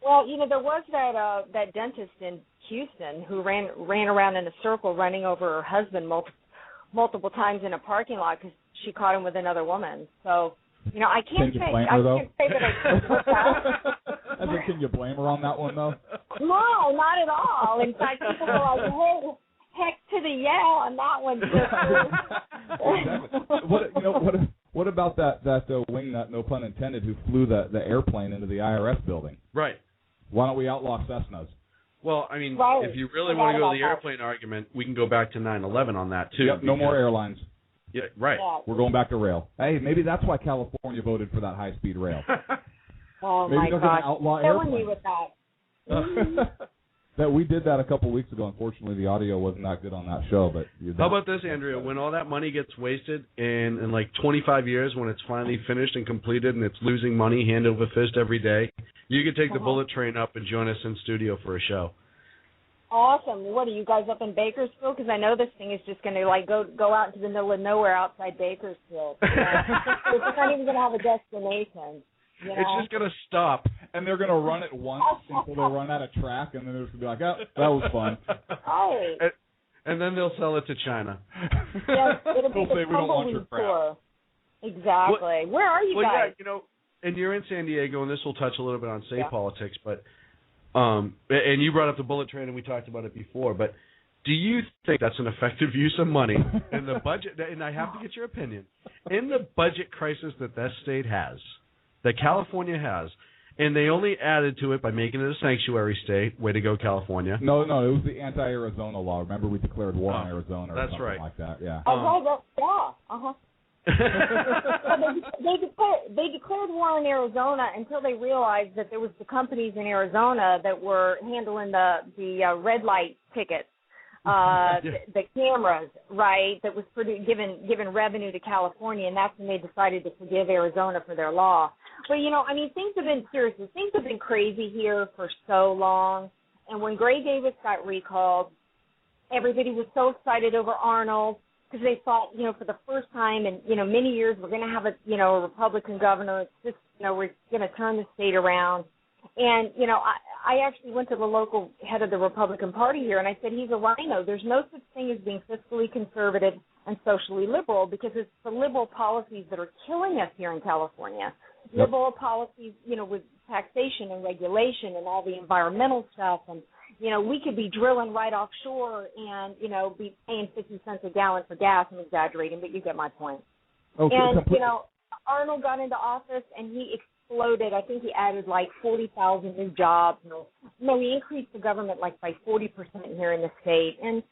Well, there was that dentist in Houston who ran around in a circle, running over her husband multiple times in a parking lot because she caught him with another woman. So, I can't say that I put that. Can you blame her on that one, though? No, not at all. In fact, people were like, "Hey, heck to the yeah" on that one. What about that wingnut, no pun intended, who flew the airplane into the IRS building? Right. Why don't we outlaw Cessnas? Well, I mean, if you really want to go to the airplane argument, we can go back to 9/11 on that, too. Yep, no more airlines. Yeah, right. Yeah. We're going back to rail. Hey, maybe that's why California voted for that high-speed rail. Oh, maybe my God. Outlaw Killing me airplanes. with that. That we did that a couple weeks ago. Unfortunately, the audio wasn't that good on that show. But how about this, Andrea? When all that money gets wasted, and in like 25 years, when it's finally finished and completed, and it's losing money hand over fist every day, you can take the bullet train up and join us in studio for a show. Awesome. What are you guys up in Bakersfield? Because I know this thing is just going to go out into the middle of nowhere outside Bakersfield. It's not even going to have a destination. It's just going to stop. And they're going to run it once until they run out of track, and then they're just going to be like, "Oh, that was fun." Right. And then they'll sell it to China. Yes, it'll be They'll say, the "We don't want your tumbleweed crap." tour. Exactly. Where are you guys? Yeah, and you're in San Diego, and this will touch a little bit on state politics, but and you brought up the bullet train, and we talked about it before, but do you think that's an effective use of money in the budget? And I have to get your opinion. In the budget crisis that state has, that California has, and they only added to it by making it a sanctuary state. Way to go, California. No, it was the anti-Arizona law. Remember, we declared war on Arizona or something like that. Yeah. They declared war on Arizona until they realized that there was the companies in Arizona that were handling the red light tickets, the cameras, right? That was given revenue to California, and that's when they decided to forgive Arizona for their law. But things have been things have been crazy here for so long. And when Gray Davis got recalled, everybody was so excited over Arnold, because they thought, for the first time in, many years, we're going to have a Republican governor. It's just, we're going to turn the state around. And, I actually went to the local head of the Republican Party here, and I said, he's a rhino. There's no such thing as being fiscally conservative and socially liberal, because it's the liberal policies that are killing us here in California. Yep. Liberal policies, with taxation and regulation and all the environmental stuff, and we could be drilling right offshore and, be paying 50 cents a gallon for gas. I'm exaggerating, but you get my point. Okay, and, Arnold got into office and he exploded. I think he added like 40,000 new jobs. He increased the government like by 40% here in the state. And,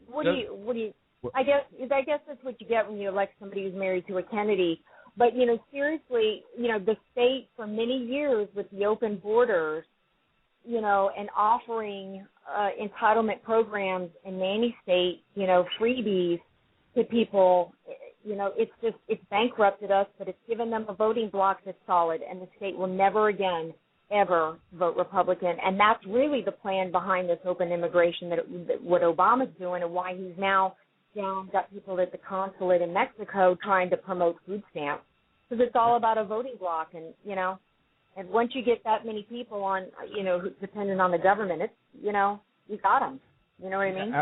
what do I guess that's what you get when you elect somebody who's married to a Kennedy. But, seriously, the state for many years with the open borders, and offering entitlement programs in nanny state, freebies to people, it's bankrupted us, but it's given them a voting bloc that's solid, and the state will never again ever vote Republican. And that's really the plan behind this open immigration, what Obama's doing, and why he's now got people at the consulate in Mexico trying to promote food stamps. Because it's all about a voting bloc, and, and once you get that many people on, dependent on the government, it's, you got them. You know what I mean?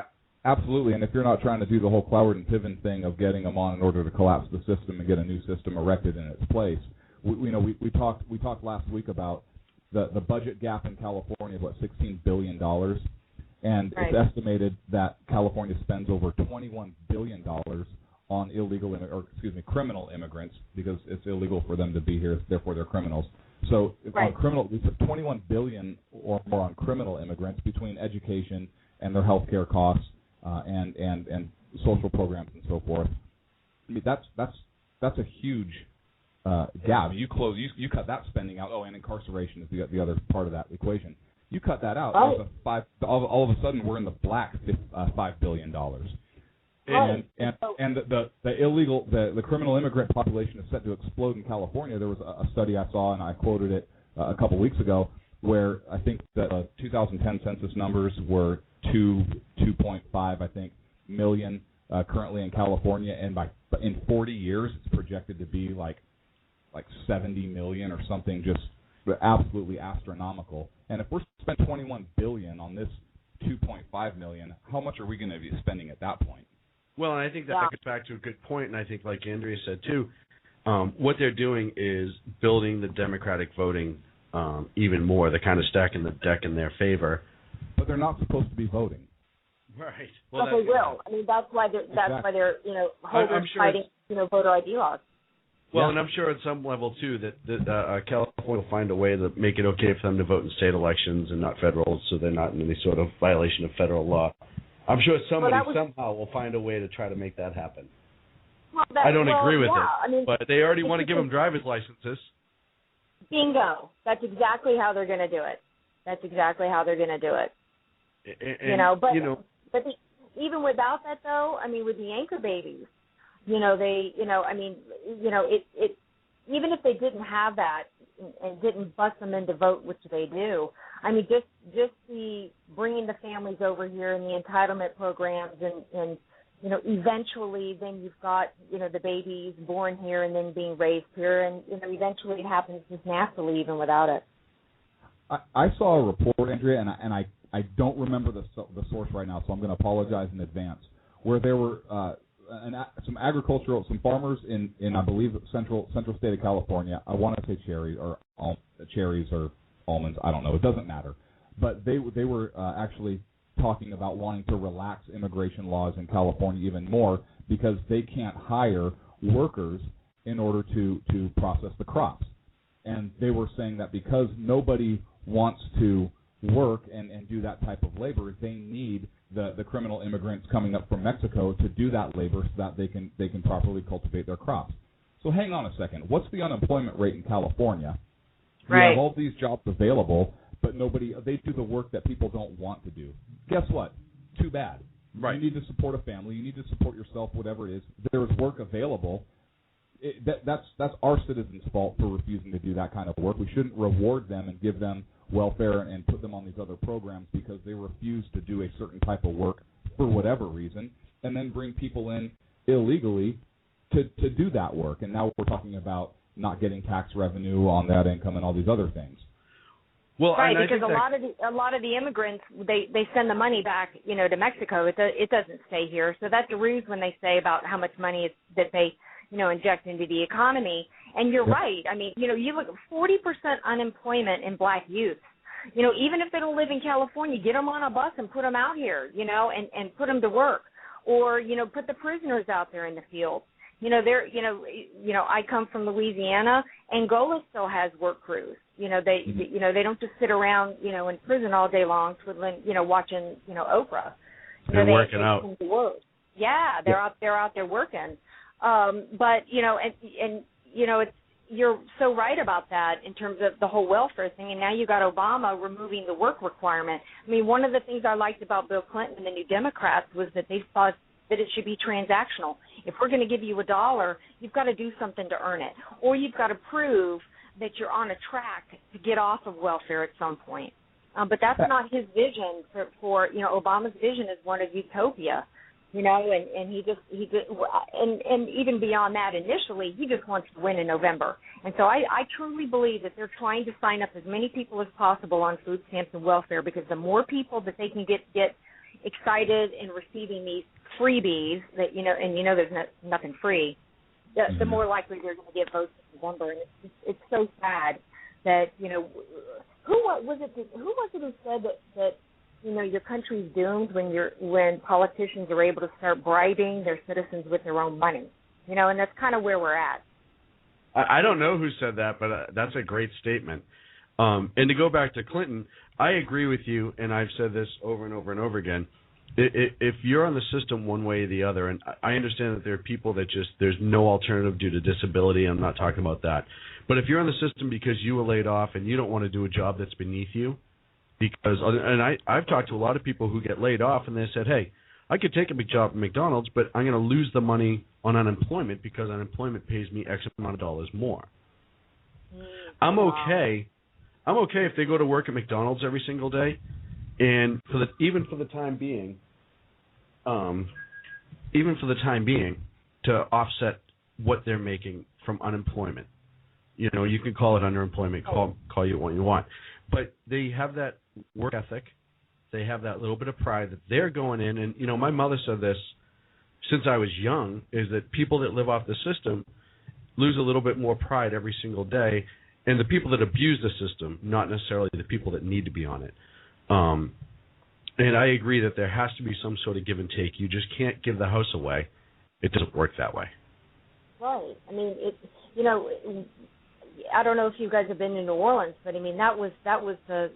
Absolutely, and if you're not trying to do the whole Cloward and Piven thing of getting them on in order to collapse the system and get a new system erected in its place, we talked last week about the budget gap in California is $16 billion, and right. It's estimated that California spends over $21 billion on criminal immigrants, because it's illegal for them to be here, therefore they're criminals. So right. we put $21 billion or more on criminal immigrants between education and their health care costs and social programs and so forth. I mean, that's a huge gap. You cut that spending out. Oh, and incarceration is the other part of that equation. You cut that out. Oh. All of a sudden we're in the black, $5 billion. And the criminal immigrant population is set to explode in California. There was a study I saw, and I quoted it a couple weeks ago, where I think the 2010 census numbers were 2.5 million currently in California, and in 40 years it's projected to be like 70 million or something, just absolutely astronomical. And if we're spending $21 billion on this 2.5 million, how much are we going to be spending at that point? Well, and I think that gets back to a good point, and I think, like Andrea said too, what they're doing is building the Democratic voting even more. They're kind of stacking the deck in their favor. But they're not supposed to be voting. Right. Well, they will. I mean, that's why they're holders fighting voter ID laws. Well, and I'm sure at some level too that California will find a way to make it okay for them to vote in state elections and not federal, so they're not in any sort of violation of federal law. I'm sure somebody somehow will find a way to try to make that happen. Well, I don't agree with it, I mean, but they already want to give them driver's licenses. Bingo. That's exactly how they're going to do it. But even without that, though, I mean, with the anchor babies, even if they didn't have that and didn't bust them in to vote, which they do, I mean, just the bringing the families over here and the entitlement programs and eventually then you've got, the babies born here and then being raised here, and, eventually it happens just naturally even without it. I saw a report, Andrea, and I don't remember the source right now, so I'm going to apologize in advance, where there were some farmers in I believe central state of California. I want to say cherries or almonds. I don't know. It doesn't matter. But they were actually talking about wanting to relax immigration laws in California even more because they can't hire workers in order to process the crops. And they were saying that because nobody wants to work and do that type of labor, they need the criminal immigrants coming up from Mexico to do that labor so that they can properly cultivate their crops. So hang on a second. What's the unemployment rate in California? Right. We have all these jobs available, but they do the work that people don't want to do. Guess what? Too bad. Right. You need to support a family. You need to support yourself, whatever it is. There is work available. That's our citizens' fault for refusing to do that kind of work. We shouldn't reward them and give them welfare and put them on these other programs because they refuse to do a certain type of work for whatever reason, and then bring people in illegally to do that work. And now we're talking about not getting tax revenue on that income and all these other things. Well, right, because a lot of the immigrants they send the money back, to Mexico. It doesn't stay here. So that's a ruse when they say about how much money that they inject into the economy. And you're right. I mean, you look at 40% unemployment in black youth. Even if they don't live in California, get them on a bus and put them out here, and put them to work, or put the prisoners out there in the field. I come from Louisiana. Angola still has work crews. They don't just sit around, in prison all day long, twiddling, watching, Oprah. And working out. To work. Yeah, they're out there working. But and you're so right about that in terms of the whole welfare thing. And now you got Obama removing the work requirement. I mean, one of the things I liked about Bill Clinton and the New Democrats was that they thought that it should be transactional. If we're going to give you $1, you've got to do something to earn it, or you've got to prove that you're on a track to get off of welfare at some point. But that's not his vision for Obama's vision is one of utopia. And and even beyond that, initially, he just wants to win in November. And so I truly believe that they're trying to sign up as many people as possible on food stamps and welfare, because the more people that they can get excited in receiving these freebies that, there's nothing free, the more likely they're going to get votes in November. And it's so sad that, who was it who said that your country's doomed when politicians are able to start bribing their citizens with their own money, and that's kind of where we're at. I don't know who said that, but that's a great statement. And to go back to Clinton, I agree with you, and I've said this over and over and over again. If you're on the system one way or the other, and I understand that there are people that there's no alternative due to disability, I'm not talking about that. But if you're on the system because you were laid off and you don't want to do a job that's beneath you, I've talked to a lot of people who get laid off and they said, hey, I could take a big job at McDonald's, but I'm going to lose the money on unemployment because unemployment pays me X amount of dollars more. I'm okay if they go to work at McDonald's every single day, and even for the time being, to offset what they're making from unemployment. You can call it underemployment, call it what you want. But they have that work ethic. They have that little bit of pride that they're going in. And, my mother said this since I was young, is that people that live off the system lose a little bit more pride every single day. And the people that abuse the system, not necessarily the people that need to be on it. And I agree that there has to be some sort of give and take. You just can't give the house away. It doesn't work that way. Right. I mean, I don't know if you guys have been to New Orleans, but I mean that was the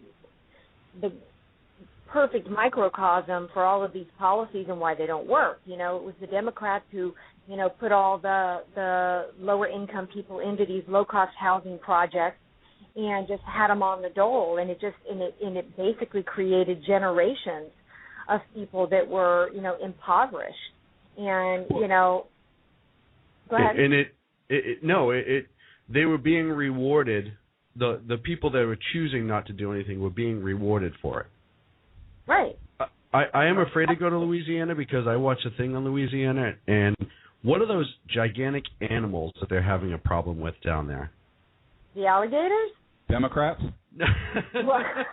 perfect microcosm for all of these policies and why they don't work. It was the Democrats who put all the lower income people into these low cost housing projects and just had them on the dole, and it basically created generations of people that were impoverished, and go ahead. And they were being rewarded. The people that were choosing not to do anything were being rewarded for it. Right. I am afraid to go to Louisiana because I watched a thing on Louisiana, and what are those gigantic animals that they're having a problem with down there? The alligators? Democrats? Sorry.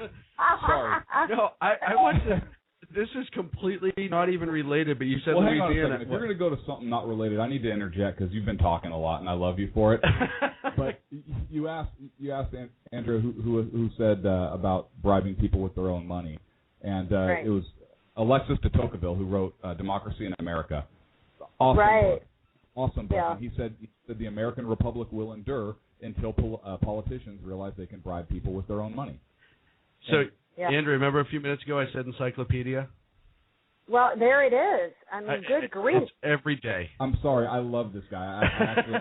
No, I watched it. This is completely not even related, but you said Louisiana. Hang on a second. If you're going to go to something not related, I need to interject because you've been talking a lot, and I love you for it. But you asked Andrew who said about bribing people with their own money, and right. It was Alexis de Tocqueville who wrote Democracy in America. Awesome right. book. Awesome book. Yeah. And he said the American Republic will endure until politicians realize they can bribe people with their own money. So. Yeah. Andrew, remember a few minutes ago I said encyclopedia? Well, there it is. I mean, good grief. It's every day. I'm sorry. I love this guy.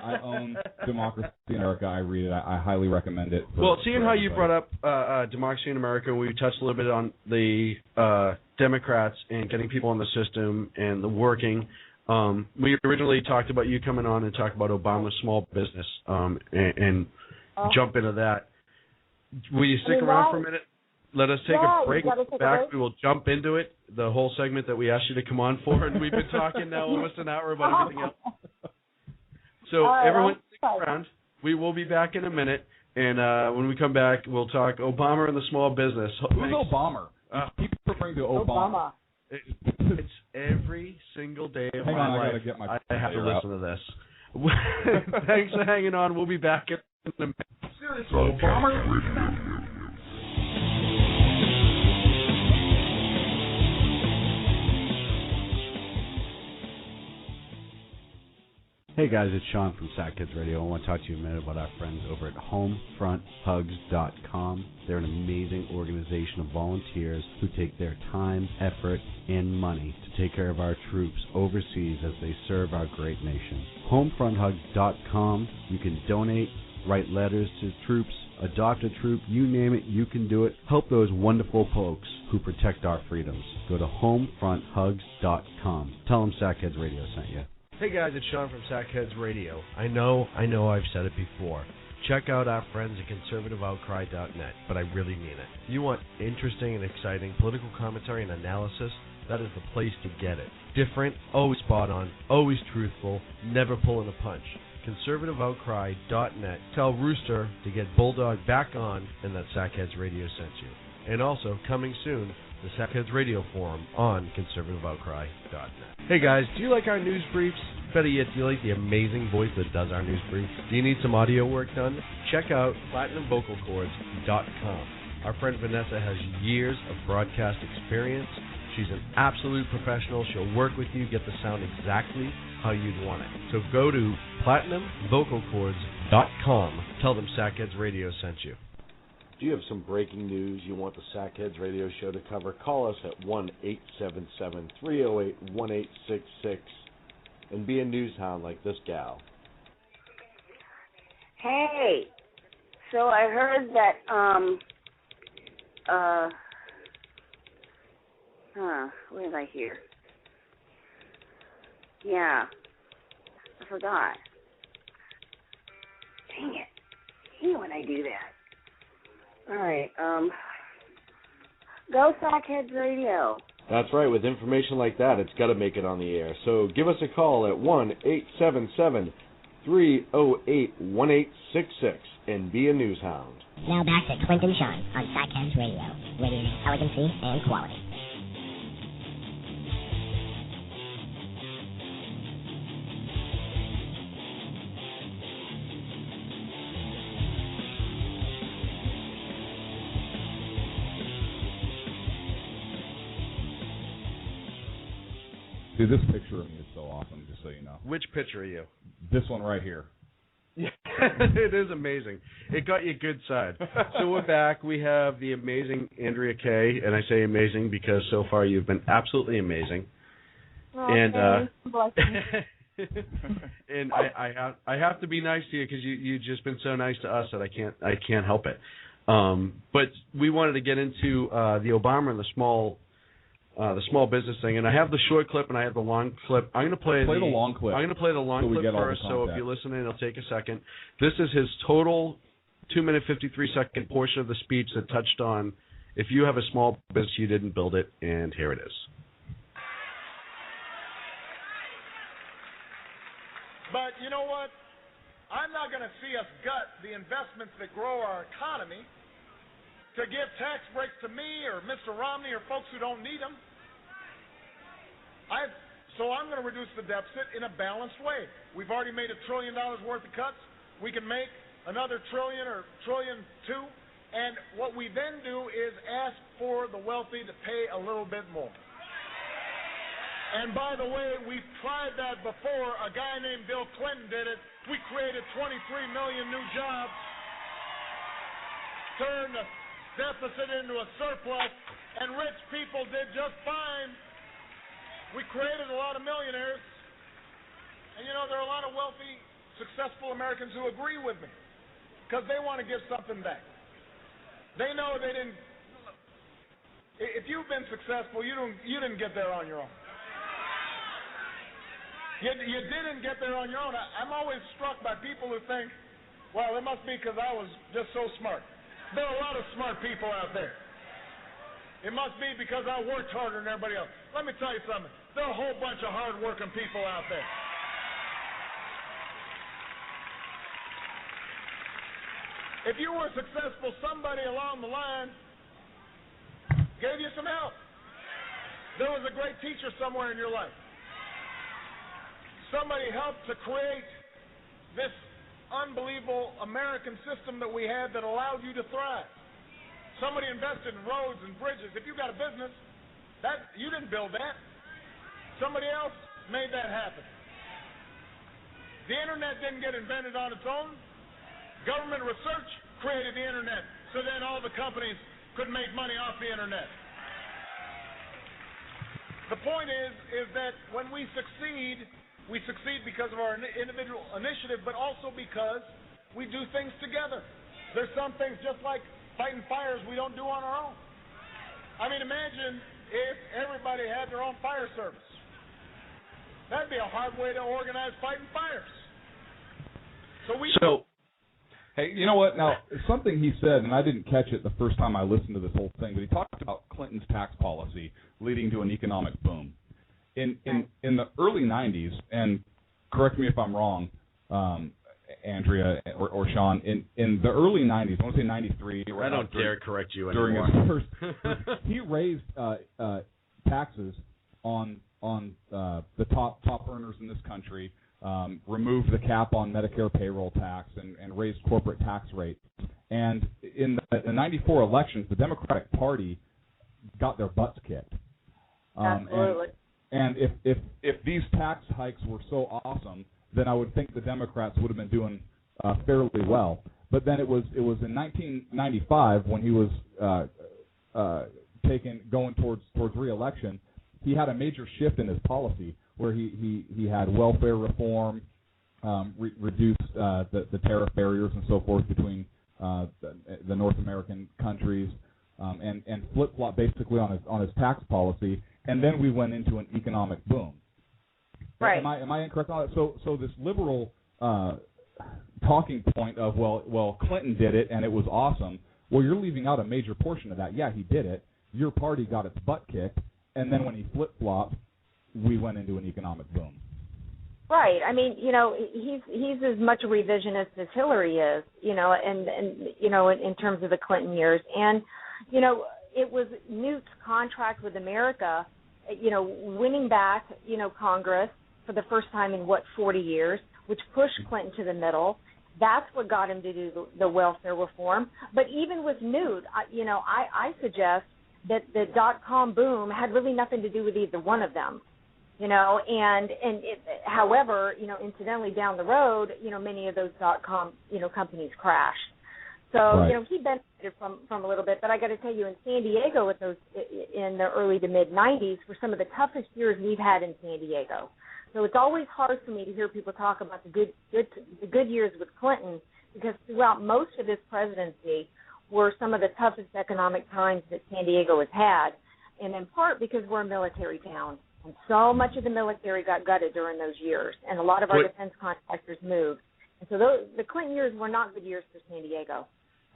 I own Democracy in America. I read it. I highly recommend it. Seeing how you brought up Democracy in America, we touched a little bit on the Democrats and getting people in the system and the working. We originally talked about you coming on and talk about Obama's small business and jump into that. Will you stick around for a minute? Let us take a break. We will jump into it, the whole segment that we asked you to come on for, and we've been talking now almost an hour about everything else. So everyone stick around. We will be back in a minute, and when we come back, we'll talk Obama and the small business. Who's Obama? Keep referring to Obama. It's every single day of my life. I have to listen to this. Thanks for hanging on. We'll be back in a minute. Seriously, Obama? Hey guys, it's Sean from Sack Kids Radio. I want to talk to you a minute about our friends over at HomefrontHugs.com. They're an amazing organization of volunteers who take their time, effort, and money to take care of our troops overseas as they serve our great nation. HomefrontHugs.com. You can donate, write letters to troops, adopt a troop, you name it, you can do it. Help those wonderful folks who protect our freedoms. Go to HomefrontHugs.com. Tell them Sack Kids Radio sent you. Hey guys, it's Sean from Sackheads Radio. I know I've said it before. Check out our friends at conservativeoutcry.net, but I really mean it. You want interesting and exciting political commentary and analysis? That is the place to get it. Different, always spot on, always truthful, never pulling a punch. conservativeoutcry.net. Tell Rooster to get Bulldog back on and that Sackheads Radio sent you. And also, coming soon, the Sackheads Radio Forum on conservativeoutcry.net. Hey guys, do you like our news briefs? Better yet, do you like the amazing voice that does our news briefs? Do you need some audio work done? Check out PlatinumVocalCords.com. Our friend Vanessa has years of broadcast experience. She's an absolute professional. She'll work with you, get the sound exactly how you'd want it. So go to PlatinumVocalCords.com. Tell them Sackheads Radio sent you. Do you have some breaking news you want the Sackheads Radio Show to cover? Call us at 1-877-308-1866 and be a news hound like this gal. Hey, so I heard that, what did I hear? Yeah, I forgot. Dang it. I hate when I do that. All right, go Sackheads Radio. That's right. With information like that, it's got to make it on the air. So give us a call at 1-877-308-1866 and be a news hound. Now back to Clint and Sean on Sackheads Radio, radiating elegancy and quality. Dude, this picture of me is so awesome, just so you know. Which picture are you? This one right here. Yeah, it is amazing. It got you good side. So we're back. We have the amazing Andrea Kaye, and I say amazing because so far you've been absolutely amazing. Okay. And I have to be nice to you because you've just been so nice to us that I can't help it. But we wanted to get into the Obama and the small business thing, and I have the short clip and I have the long clip. I'm going to play the long clip. I'm going to play the long clip first, so if you're listening, it'll take a second. This is his total 2-minute 53-second portion of the speech that touched on if you have a small business, you didn't build it, and here it is. But you know what? I'm not going to see us gut the investments that grow our economy to give tax breaks to me or Mr. Romney or folks who don't need them. So I'm going to reduce the deficit in a balanced way. We've already made $1 trillion worth of cuts. We can make another $1 trillion or $1.2 trillion, and what we then do is ask for the wealthy to pay a little bit more. And by the way, we've tried that before. A guy named Bill Clinton did it. We created 23 million new jobs, turned the deficit into a surplus, and rich people did just fine. We created a lot of millionaires, and you know, there are a lot of wealthy, successful Americans who agree with me because they want to give something back. They know they didn't. If you've been successful, you didn't get there on your own. You didn't get there on your own. I'm always struck by people who think, well, it must be because I was just so smart. There are a lot of smart people out there. It must be because I worked harder than everybody else. Let me tell you something. There are a whole bunch of hard-working people out there. If you were successful, somebody along the line gave you some help. There was a great teacher somewhere in your life. Somebody helped to create this unbelievable American system that we had that allowed you to thrive. Somebody invested in roads and bridges. If you got a business, you didn't build that. Somebody else made that happen. The internet didn't get invented on its own. Government research created the internet, so then all the companies could make money off the internet. The point is that when we succeed because of our individual initiative, but also because we do things together. There's some things, just like fighting fires, we don't do on our own. I mean, imagine if everybody had their own fire service. That'd be a hard way to organize fighting fires. Hey, you know what? Now, something he said, and I didn't catch it the first time I listened to this whole thing, but he talked about Clinton's tax policy leading to an economic boom. In the early 90s, and correct me if I'm wrong, Andrea or Sean, in the early 90s, I want to say 93. I don't dare correct you during anymore. His first, he raised taxes on the top earners in this country, removed the cap on Medicare payroll tax, and raised corporate tax rates. And in the 94 elections, the Democratic Party got their butts kicked. Absolutely. And if these tax hikes were so awesome, then I would think the Democrats would have been doing fairly well. But then it was in 1995 when he was going towards re-election, he had a major shift in his policy where he had welfare reform, reduced the tariff barriers and so forth between the North American countries, and flip-flop basically on his tax policy, and then we went into an economic boom. Right. Am I incorrect on that? So this liberal talking point of well Clinton did it and it was awesome. Well, you're leaving out a major portion of that. Yeah, he did it. Your party got its butt kicked, and then when he flip-flopped, we went into an economic boom. Right. I mean, he's as much a revisionist as Hillary is, and in terms of the Clinton years. And, it was Newt's contract with America, winning back, Congress for the first time in, 40 years, which pushed Clinton to the middle. That's what got him to do the welfare reform. But even with Newt, I suggest that the dot-com boom had really nothing to do with either one of them. However, incidentally down the road, many of those .com, companies crashed. So, right. He benefited from a little bit. But I got to tell you, in San Diego, in the early to mid '90s, were some of the toughest years we've had in San Diego. So it's always hard for me to hear people talk about the good years with Clinton, because throughout most of his presidency were some of the toughest economic times that San Diego has had, and in part because we're a military town. And so much of the military got gutted during those years, and a lot of our defense contractors moved. And so the Clinton years were not good years for San Diego.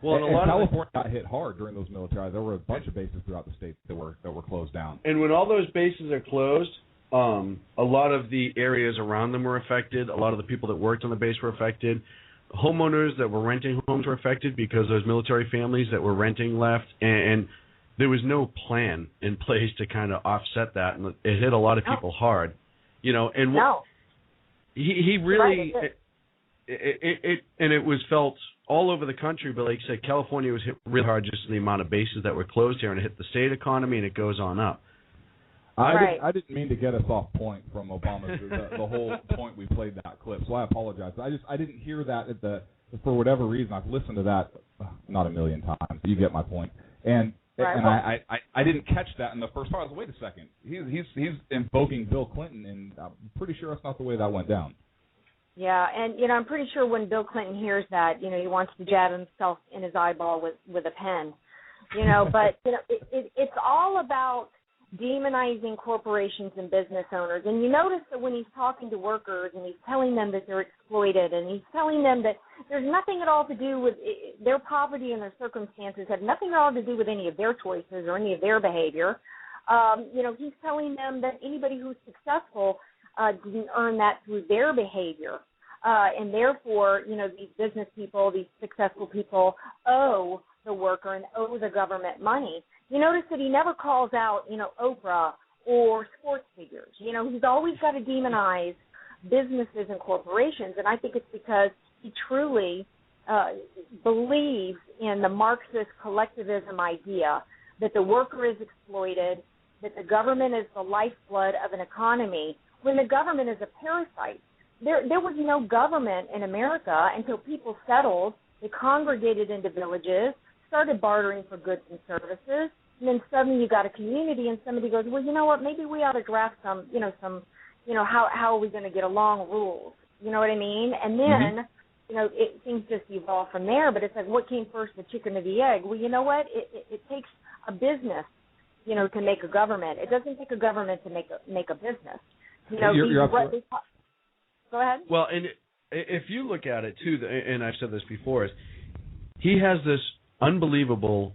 Well, and California got hit hard during those military. There were a bunch of bases throughout the state that were closed down. And when all those bases are closed, a lot of the areas around them were affected. A lot of the people that worked on the base were affected. Homeowners that were renting homes were affected because those military families that were renting left, and there was no plan in place to kind of offset that, and it hit a lot of people hard, And he really, it was felt all over the country. But like I said, California was hit really hard just in the amount of bases that were closed here, and it hit the state economy, and it goes on up. I didn't mean to get us off point from Obama's the whole point we played that clip, so I apologize. I didn't hear that for whatever reason. I've listened to that not a million times. You get my point. And I didn't catch that in the first part. I was, wait a second. He's invoking Bill Clinton, and I'm pretty sure that's not the way that went down. Yeah, and I'm pretty sure when Bill Clinton hears that, he wants to jab himself in his eyeball with a pen. But it's all about demonizing corporations and business owners. And you notice that when he's talking to workers and he's telling them that they're exploited, and he's telling them that there's nothing at all to do with their poverty and their circumstances, have nothing at all to do with any of their choices or any of their behavior. He's telling them that anybody who's successful didn't earn that through their behavior. And therefore, these business people, these successful people owe the worker and owe the government money. You notice that he never calls out, Oprah or sports figures. He's always got to demonize businesses and corporations, and I think it's because he truly believes in the Marxist collectivism idea that the worker is exploited, that the government is the lifeblood of an economy, when the government is a parasite. there was no government in America until people settled. They congregated into villages, started bartering for goods and services, and then suddenly you got a community, and somebody goes, well, you know what? Maybe we ought to draft some how are we going to get along rules? You know what I mean? And then, things just evolve from there. But it's like, what came first, the chicken or the egg? Well, you know what? It takes a business, to make a government. It doesn't take a government to make a business. You're absolutely. Go ahead. Well, and if you look at it too, and I've said this before, is he has this unbelievable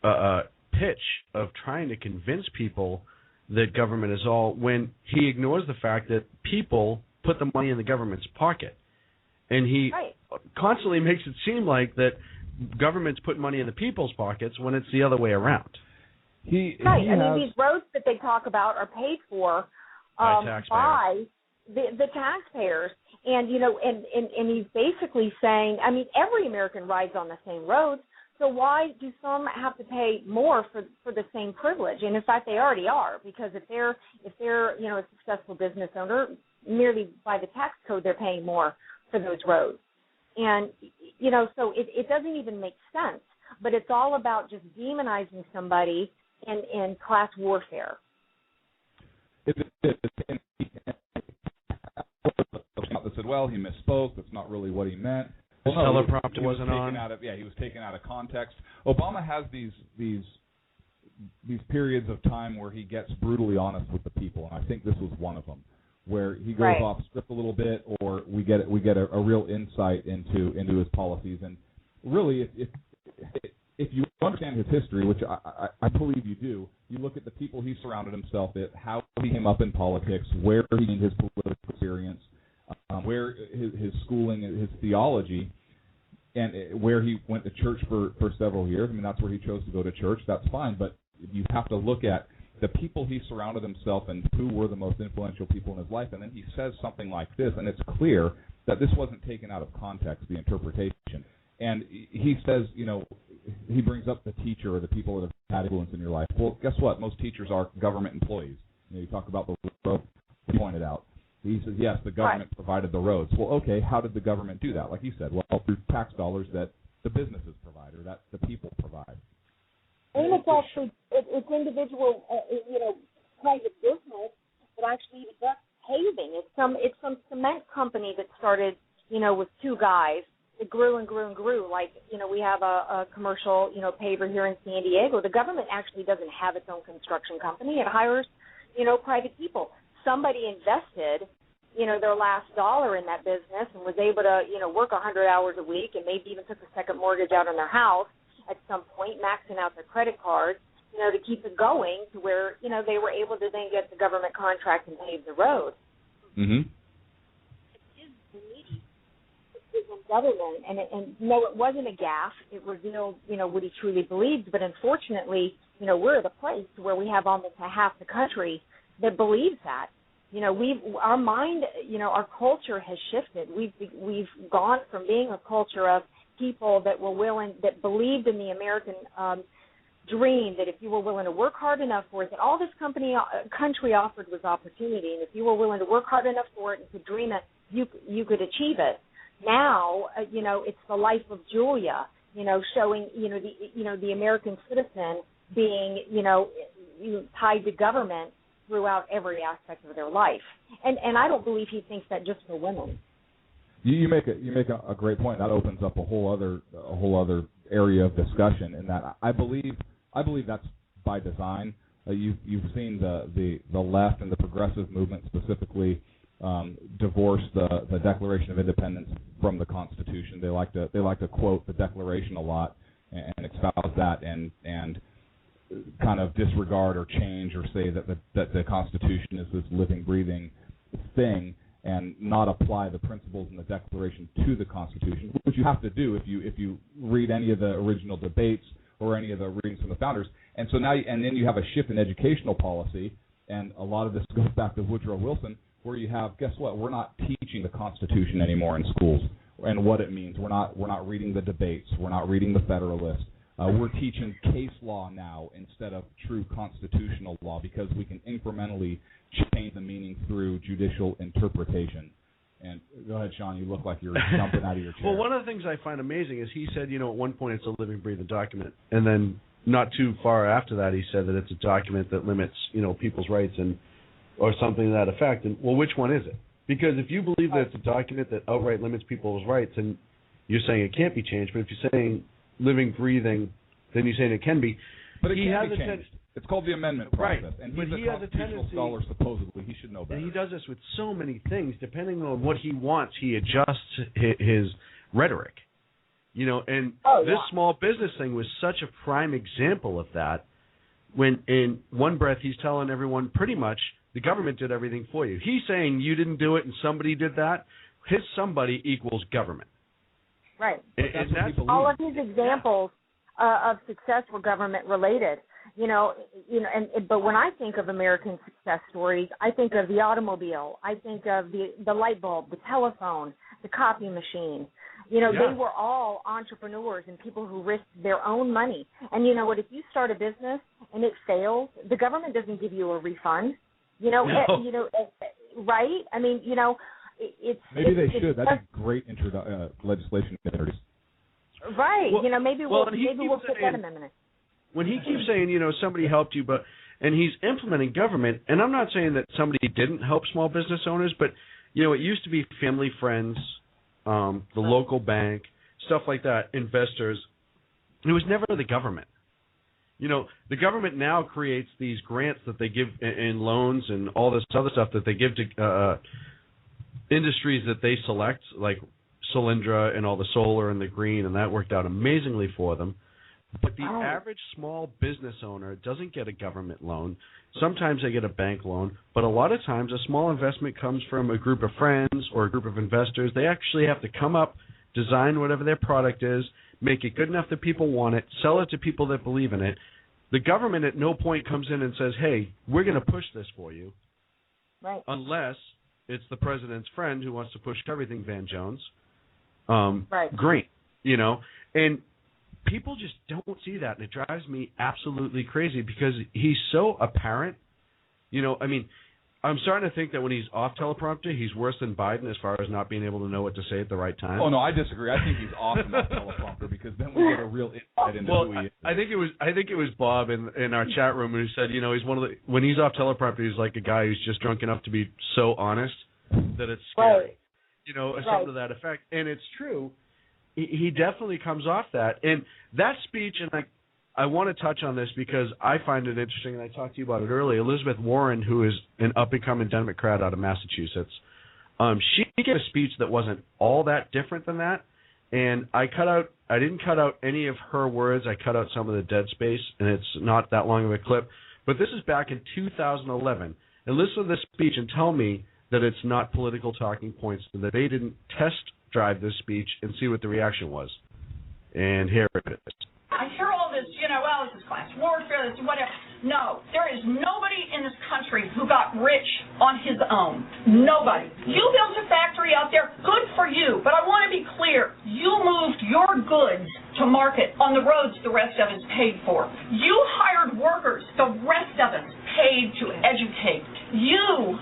pitch of trying to convince people that government is all, when he ignores the fact that people put the money in the government's pocket. And he constantly makes it seem like that government's put money in the people's pockets when it's the other way around. These roads that they talk about are paid for by the taxpayers. And, and he's basically saying, I mean, every American rides on the same roads. So why do some have to pay more for the same privilege? And in fact, they already are, because if they're a successful business owner, merely by the tax code, they're paying more for those roads. And so it doesn't even make sense. But it's all about just demonizing somebody in class warfare. That said, well, he misspoke. That's not really what he meant. His teleprompter wasn't on. He was taken out of context. Obama has these periods of time where he gets brutally honest with the people, and I think this was one of them, where he goes off script a little bit, or we get a real insight into his policies. And really, if you understand his history, which I believe you do, you look at the people he surrounded himself with, how he came up in politics, where he gained his political experience, where his schooling, his theology, and where he went to church for several years. I mean, that's where he chose to go to church. That's fine, but you have to look at the people he surrounded himself and who were the most influential people in his life. And then he says something like this, and it's clear that this wasn't taken out of context, the interpretation. And he says, he brings up the teacher or the people that have had influence in your life. Well, guess what? Most teachers are government employees. You talk about the road he pointed out. He says, yes, the government provided the roads. Well, okay, how did the government do that? Like you said, well, through tax dollars that the businesses provide or that the people provide. And it's actually, it's individual, private business that actually does paving. It's some cement company that started, with two guys. It grew and grew and grew. Like, we have a commercial, paver here in San Diego. The government actually doesn't have its own construction company. It hires, private people. Somebody invested, their last dollar in that business and was able to, work 100 hours a week and maybe even took a second mortgage out on their house at some point, maxing out their credit cards, to keep it going to where, they were able to then get the government contract and pave the road. Mm-hmm. Government, and no, it wasn't a gaffe. It revealed, what he truly believed. But unfortunately, we're at a place where we have almost half the country that believes that. Our mind, our culture has shifted. We've gone from being a culture of people that believed in the American dream, that if you were willing to work hard enough for it, that all this country offered was opportunity, and if you were willing to work hard enough for it and to dream it, you could achieve it. Now, it's the life of Julia, showing, the American citizen being, tied to government throughout every aspect of their life. And I don't believe he thinks that just for women. You make a great point. That opens up a whole other area of discussion, in that I believe that's by design. You've seen the left and the progressive movement specifically divorce the Declaration of Independence from the Constitution. They like to quote the Declaration a lot and espouse that and kind of disregard or change or say that the Constitution is this living, breathing thing, and not apply the principles in the Declaration to the Constitution, which you have to do if you read any of the original debates or any of the readings from the founders. And so now, and then you have a shift in educational policy, and a lot of this goes back to Woodrow Wilson, where you have, guess what? We're not teaching the Constitution anymore in schools and what it means. We're not reading the debates. We're not reading the Federalist. We're teaching case law now instead of true constitutional law, because we can incrementally change the meaning through judicial interpretation. And go ahead, Sean. You look like you're jumping out of your chair. Well, one of the things I find amazing is he said, at one point it's a living, breathing document, and then not too far after that, he said that it's a document that limits, people's rights or something to that effect. And well, which one is it? Because if you believe that it's a document that outright limits people's rights, and you're saying it can't be changed, but if you're saying living, breathing, then you're saying it can be. But it can be changed. It's called the amendment process. Right. And but he's he a has a constitutional tendency, scholar, supposedly. He should know better. And he does this with so many things. Depending on what he wants, he adjusts his rhetoric. And this small business thing was such a prime example of that, when in one breath he's telling everyone pretty much the government did everything for you. He's saying you didn't do it and somebody did that. His somebody equals government. Right. And that's all of his examples of success were government related. But when I think of American success stories, I think of the automobile. I think of the light bulb, the telephone, the copy machine. They were all entrepreneurs and people who risked their own money. And you know what? If you start a business and it fails, the government doesn't give you a refund. Right? I mean, it's maybe they should. That'd be great legislation to introduce. Right. Well, maybe we'll put that amendment. When he keeps saying, somebody helped you, and he's implementing government, and I'm not saying that somebody didn't help small business owners, but it used to be family, friends, the local bank, stuff like that, investors. It was never the government. The government now creates these grants that they give in loans and all this other stuff that they give to industries that they select, like Solyndra and all the solar and the green, and that worked out amazingly for them. But the average small business owner doesn't get a government loan. Sometimes they get a bank loan, but a lot of times a small investment comes from a group of friends or a group of investors. They actually have to come up, design whatever their product is, make it good enough that people want it, sell it to people that believe in it. The government at no point comes in and says, hey, we're going to push this for you. Right. Unless it's the president's friend who wants to push everything, Van Jones. Right. Great. And people just don't see that, and it drives me absolutely crazy because he's so apparent. I'm starting to think that when he's off teleprompter, he's worse than Biden as far as not being able to know what to say at the right time. Oh no, I disagree. I think he's awesome off teleprompter because then we get a real insight into who he is. I think it was Bob in our chat room who said, he's one of the when he's off teleprompter, he's like a guy who's just drunk enough to be so honest that it's scary. Right. Something to that effect, and it's true. He definitely comes off that. And that speech, and I want to touch on this because I find it interesting, and I talked to you about it earlier. Elizabeth Warren, who is an up-and-coming Democrat out of Massachusetts, she gave a speech that wasn't all that different than that. And I didn't cut out any of her words. I cut out some of the dead space, and it's not that long of a clip. But this is back in 2011. And listen to this speech and tell me that it's not political talking points, and that they didn't test drive this speech and see what the reaction was. And here it is. I hear all this, this is class warfare, this whatever. No, there is nobody in this country who got rich on his own. Nobody. You built a factory out there, good for you. But I want to be clear. You moved your goods to market on the roads the rest of us paid for. You hired workers the rest of us paid to educate. You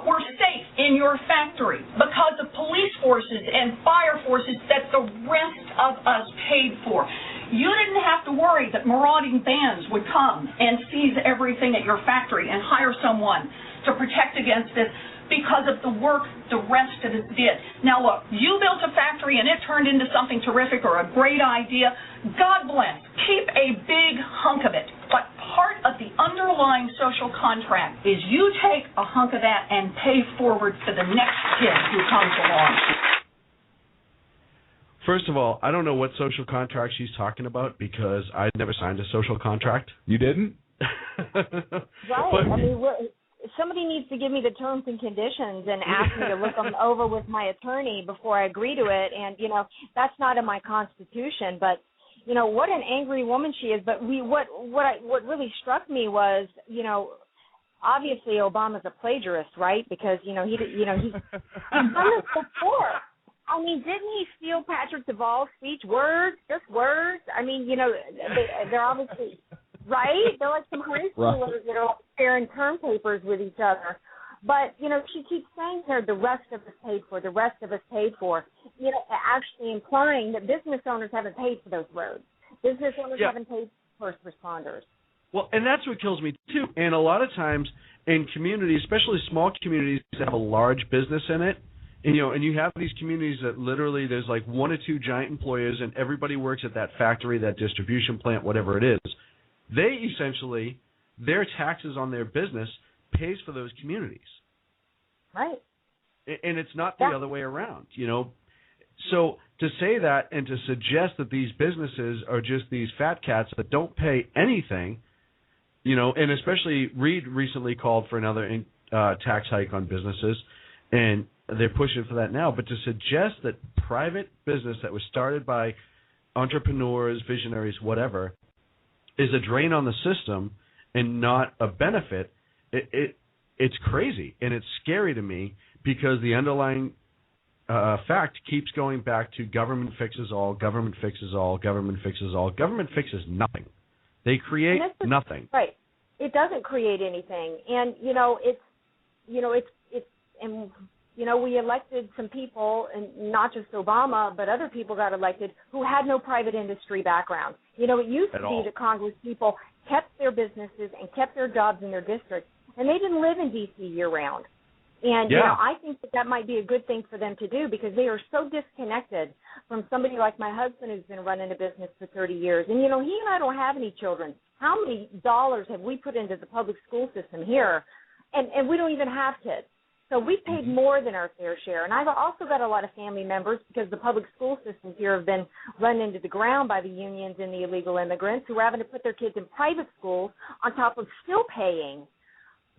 were safe in your factory because of police forces and fire forces that the rest of us paid for. You didn't have to worry that marauding bands would come and seize everything at your factory and hire someone to protect against this because of the work the rest of us did. Now look, you built a factory and it turned into something terrific or a great idea. God bless. Keep a big hunk of it. But part of the underlying social contract is you take a hunk of that and pay forward for the next kid who comes along. First of all, I don't know what social contract she's talking about because I never signed a social contract. You didn't? Right. Somebody needs to give me the terms and conditions and ask me to look them over with my attorney before I agree to it. And, that's not in my Constitution. But, what an angry woman she is. But what really struck me was, obviously Obama's a plagiarist, right? Because, he's done this before. I mean, didn't he steal Patrick Duvall's speech? Words, just words. I mean, they're obviously, right? They're like some high schoolers that are sharing term papers with each other. But, you know, she keeps saying here, the rest of us paid for, the rest of us paid for, you know, actually implying that business owners haven't paid for those roads. Business owners haven't paid for first responders. Well, and that's what kills me, too. And a lot of times in communities, especially small communities that have a large business in it, and, you know, and you have these communities that literally there's like 1 or 2 giant employers and everybody works at that factory, that distribution plant, whatever it is. They essentially, their taxes on their business pays for those communities. Right. And it's not the other way around, you know. So to say that and to suggest that these businesses are just these fat cats that don't pay anything, you know, and especially Reed recently called for another tax hike on businesses, and they're pushing for that now. But to suggest that private business that was started by entrepreneurs, visionaries, whatever, is a drain on the system and not a benefit, it's crazy. And it's scary to me because the underlying fact keeps going back to government fixes all, government fixes all, government fixes all. Government fixes nothing. They create nothing. Right. It doesn't create anything. And, you know, and, you know, we elected some people, and not just Obama, but other people got elected who had no private industry background. You know, it used to be that Congress people kept their businesses and kept their jobs in their districts, and they didn't live in D.C. year-round. And, you know, I think that might be a good thing for them to do because they are so disconnected from somebody like my husband who's been running a business for 30 years. And, you know, he and I don't have any children. How many dollars have we put into the public school system here? And we don't even have kids. So we've paid more than our fair share. And I've also got a lot of family members because the public school systems here have been run into the ground by the unions and the illegal immigrants who are having to put their kids in private schools on top of still paying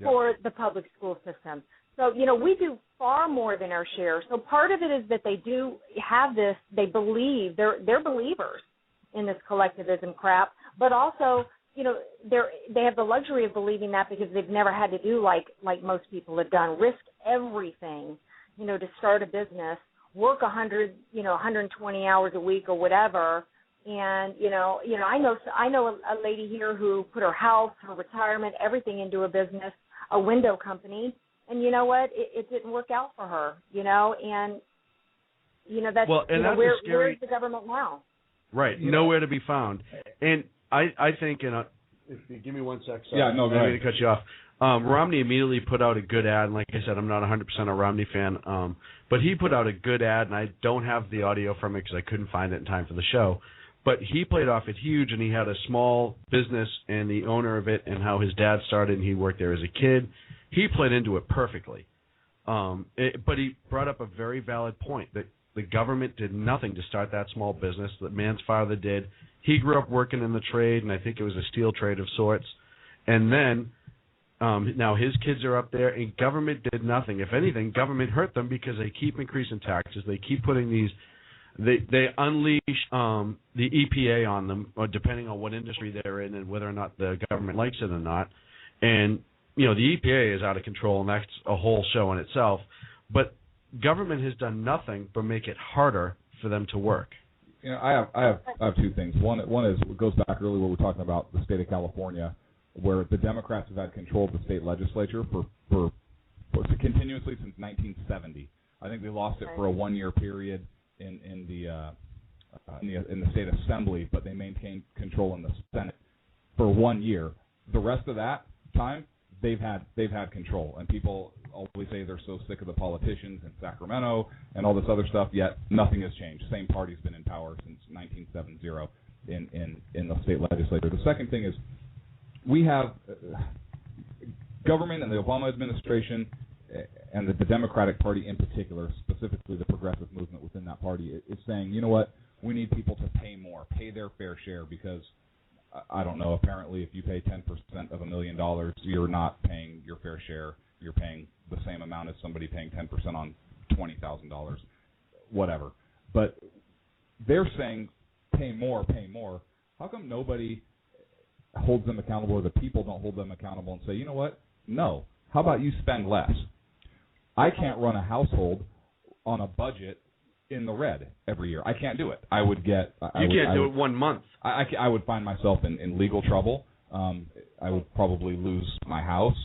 for the public school system. So, you know, we do far more than our share. So part of it is that they do have this, they believe, they're believers in this collectivism crap, but also, you know, they have the luxury of believing that because they've never had to do like most people have done, risk everything, you know, to start a business, work 120 hours a week or whatever. And, you know, I know a lady here who put her house, her retirement, everything into a business, a window company. And you know what? It didn't work out for her, you know, and, you know, that's, where's the government now? Right. Nowhere to be found. And I think, if you give me 1 sec, sorry. Yeah, no, go ahead. I need to cut you off. Romney immediately put out a good ad, and like I said, I'm not 100% a Romney fan, but he put out a good ad, and I don't have the audio from it because I couldn't find it in time for the show. But he played off it huge, and he had a small business and the owner of it and how his dad started, and he worked there as a kid. He played into it perfectly. But he brought up a very valid point that the government did nothing to start that small business. The man's father did. He grew up working in the trade, and I think it was a steel trade of sorts. And then now his kids are up there, and government did nothing. If anything, government hurt them because they keep increasing taxes. They keep putting these they unleash the EPA on them, or depending on what industry they're in and whether or not the government likes it or not. And, you know, the EPA is out of control, and that's a whole show in itself. But government has done nothing but make it harder for them to work. You know, I have two things. One is, it goes back earlier where we're talking about the state of California, where the Democrats have had control of the state legislature for continuously since 1970. I think they lost it for a 1-year period in the state assembly, but they maintained control in the Senate for 1 year. The rest of that time, they've had control, and people always say they're so sick of the politicians in Sacramento and all this other stuff. Yet nothing has changed. Same party's been in power since 1970 in the state legislature. The second thing is, we have government and the Obama administration and the Democratic Party in particular, specifically the progressive movement within that party, is saying, you know what, we need people to pay more, pay their fair share, because, I don't know, apparently if you pay 10% of $1 million, you're not paying your fair share. You're paying the same amount as somebody paying 10% on $20,000, whatever. But they're saying pay more, pay more. How come nobody holds them accountable, or the people don't hold them accountable and say, you know what, no, how about you spend less? I can't run a household on a budget in the red every year. I can't do it. I would get. You can't do it 1 month. I would find myself in legal trouble. I would probably lose my house.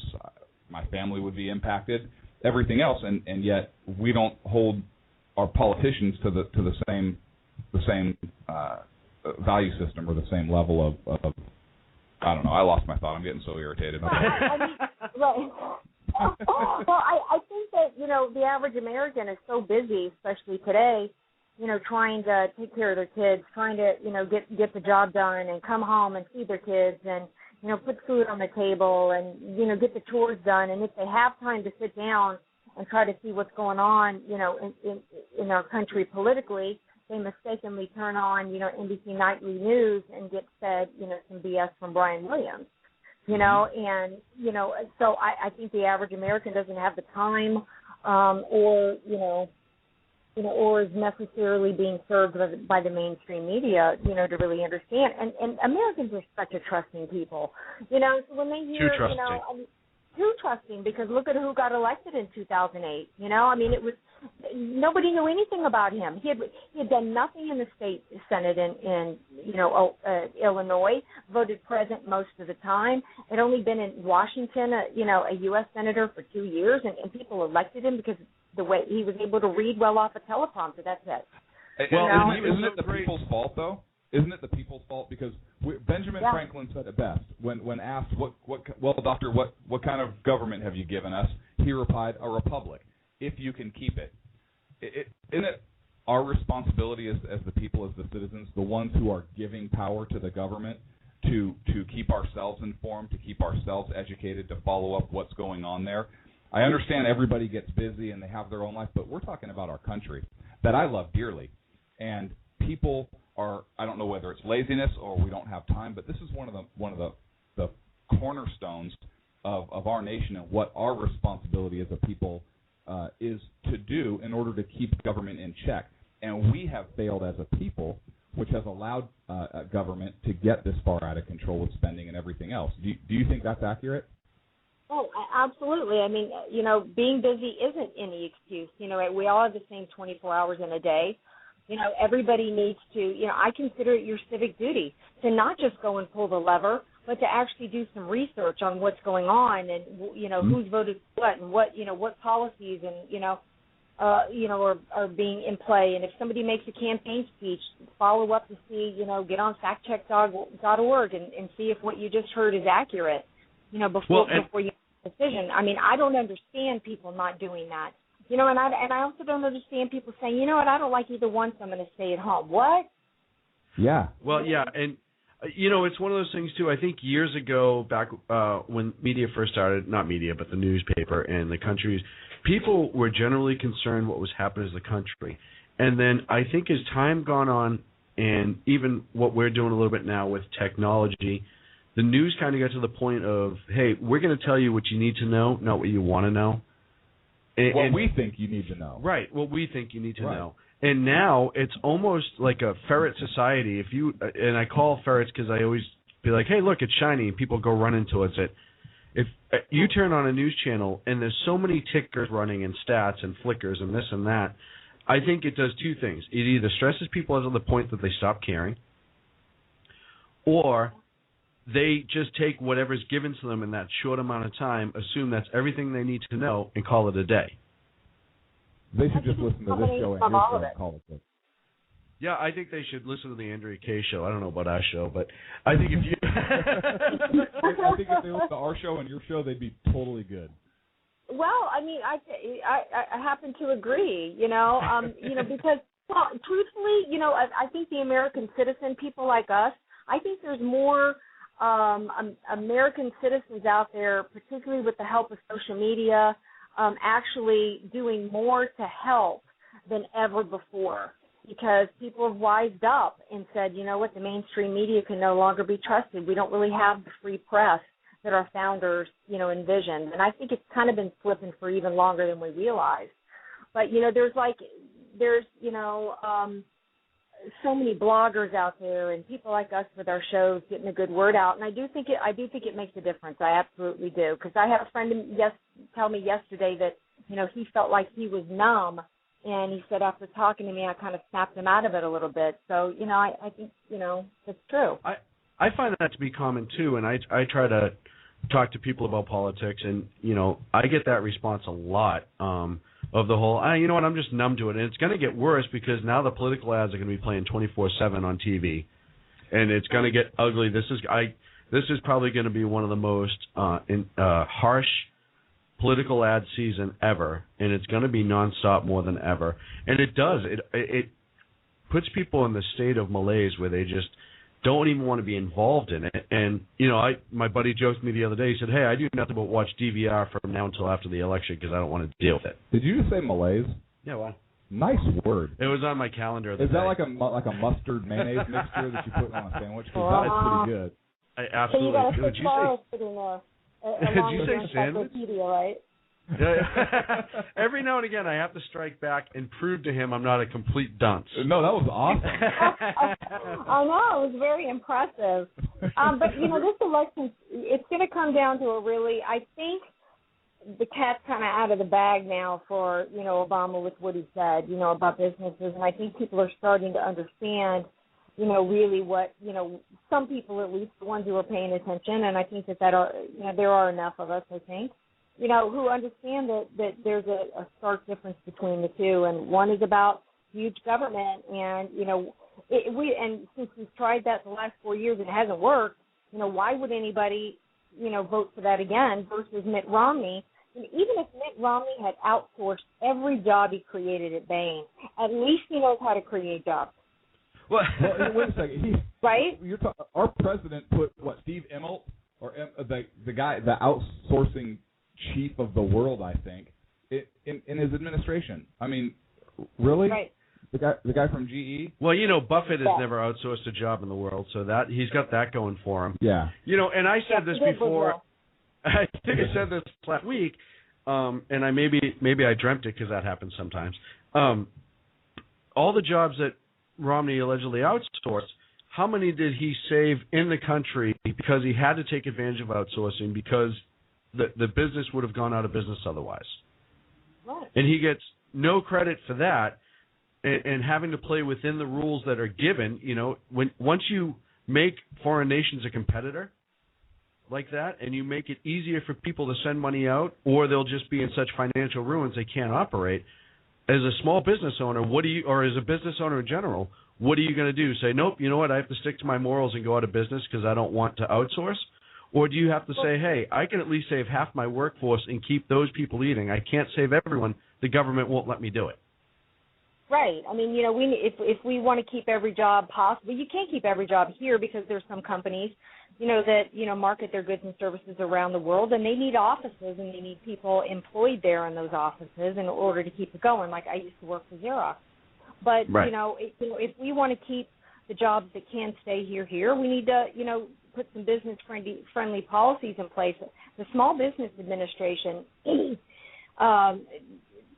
my family would be impacted, everything else, and yet we don't hold our politicians to the same value system or the same level of I don't know. I lost my thought. I'm getting so irritated. Right. Well, I think that, the average American is so busy, especially today, trying to take care of their kids, trying to, get the job done and come home and feed their kids and, put food on the table and, get the chores done. And if they have time to sit down and try to see what's going on, in our country politically, they mistakenly turn on, NBC Nightly News and get fed, some BS from Brian Williams, and, so I think the average American doesn't have the time or is necessarily being served by the mainstream media, to really understand. And Americans are such a trusting people, so when they hear, too trusting, because look at who got elected in 2008. It was nobody knew anything about him. He had done nothing in the state senate in Illinois. Voted present most of the time. Had only been in Washington, a U.S. senator for 2 years, and people elected him because the way he was able to read well off a teleprompter. That's it. Well, isn't it the people's fault though? Isn't it the people's fault? Because Benjamin Franklin said it best when asked, well, doctor, what kind of government have you given us? He replied, a republic, if you can keep it. Isn't it our responsibility as the people, as the citizens, the ones who are giving power to the government, to keep ourselves informed, to keep ourselves educated, to follow up what's going on there? I understand everybody gets busy and they have their own life, but we're talking about our country that I love dearly. And people are, I don't know whether it's laziness or we don't have time, but this is one of the cornerstones of our nation and what our responsibility as a people is to do in order to keep government in check. And we have failed as a people, which has allowed government to get this far out of control with spending and everything else. Do you think that's accurate? Oh, absolutely. I mean, being busy isn't any excuse. We all have the same 24 hours in a day. Everybody needs to, I consider it your civic duty to not just go and pull the lever, but to actually do some research on what's going on and, who's voted what and what policies and, are being in play. And if somebody makes a campaign speech, follow up to see, get on factcheck.org and see if what you just heard is accurate, before you make a decision. I mean, I don't understand people not doing that. And I also don't understand people saying, I don't like either one, so I'm going to stay at home. What? Yeah. Well, yeah, and, it's one of those things, too. I think years ago, back when media first started, not media, but the newspaper and the countries, people were generally concerned what was happening as the country. And then I think as time gone on, and even what we're doing a little bit now with technology, the news kind of got to the point of, hey, we're going to tell you what you need to know, not what you want to know. What we think you need to know. Right, what we think you need to know. And now it's almost like a ferret society. And I call ferrets because I always be like, hey, look, it's shiny, and people go run into it. If you turn on a news channel and there's so many tickers running and stats and flickers and this and that, I think it does two things. It either stresses people to the point that they stop caring, or they just take whatever's given to them in that short amount of time, assume that's everything they need to know, and call it a day. They should just listen to this show and your show and call it good. Yeah, I think they should listen to the Andrea Kaye show. I don't know about our show, but I think if you... I think if they listen to our show and your show, they'd be totally good. Well, I mean, I happen to agree, because, well, truthfully, I think the American citizen, people like us, I think there's more American citizens out there, particularly with the help of social media, actually doing more to help than ever before, because people have wised up and said, you know what, the mainstream media can no longer be trusted. We don't really have the free press that our founders, envisioned. And I think it's kind of been flipping for even longer than we realized. But, there's so many bloggers out there and people like us with our shows getting a good word out, and I do think it makes a difference. I absolutely do, because I had a friend tell me yesterday that he felt like he was numb, and he said after talking to me I kind of snapped him out of it a little bit. So I think that's true. I find that to be common too, and I try to talk to people about politics, and I get that response a lot of the whole. You know what? I'm just numb to it, and it's going to get worse because now the political ads are going to be playing 24/7 on TV, and it's going to get ugly. This is probably going to be one of the most harsh political ad season ever, and it's going to be nonstop more than ever. And it puts people in the state of malaise where they just don't even want to be involved in it. And my buddy joked to me the other day. He said, "Hey, I do nothing but watch DVR from now until after the election because I don't want to deal with it." Did you just say malaise? Yeah, why? Nice word. It was on my calendar. Is that like a mustard mayonnaise mixture that you put on a sandwich? Because that is pretty good. I absolutely. So you got Did you say? Did you say sandwich? Right? Yeah. Every now and again, I have to strike back and prove to him I'm not a complete dunce. No, that was awesome. I know, it was very impressive. But this election, it's going to come down to I think the cat's kind of out of the bag now for Obama with what he said about businesses, and I think people are starting to understand really what some people, at least the ones who are paying attention, and I think that there are enough of us, I think, who understand that there's a stark difference between the two, and one is about huge government, and and since we've tried that the last 4 years and it hasn't worked, why would anybody vote for that again versus Mitt Romney? And even if Mitt Romney had outsourced every job he created at Bain, at least he knows how to create jobs. Well, wait a second. Right? Our president put Steve Immelt, or the guy, the outsourcing chief of the world, I think, in his administration. I mean, really? Right. The guy from GE? Well, Buffett has never outsourced a job in the world, so that he's got that going for him. Yeah. And I said this before. I think I said this last week, and I maybe I dreamt it because that happens sometimes. All the jobs that Romney allegedly outsourced, how many did he save in the country because he had to take advantage of outsourcing because the business would have gone out of business otherwise? Right. And he gets no credit for that, and having to play within the rules that are given. Once you make foreign nations a competitor like that, and you make it easier for people to send money out, or they'll just be in such financial ruins they can't operate. As a small business owner, or as a business owner in general, what are you going to do? Say, nope, you know what, I have to stick to my morals and go out of business because I don't want to outsource? Or do you have to say, hey, I can at least save half my workforce and keep those people eating. I can't save everyone. The government won't let me do it. Right. I mean, if we want to keep every job possible, you can't keep every job here because there's some companies, that, market their goods and services around the world, and they need offices and they need people employed there in those offices in order to keep it going. Like I used to work for Xerox. But, right. If we want to keep the jobs that can stay here, we need to, put some business-friendly policies in place. The Small Business Administration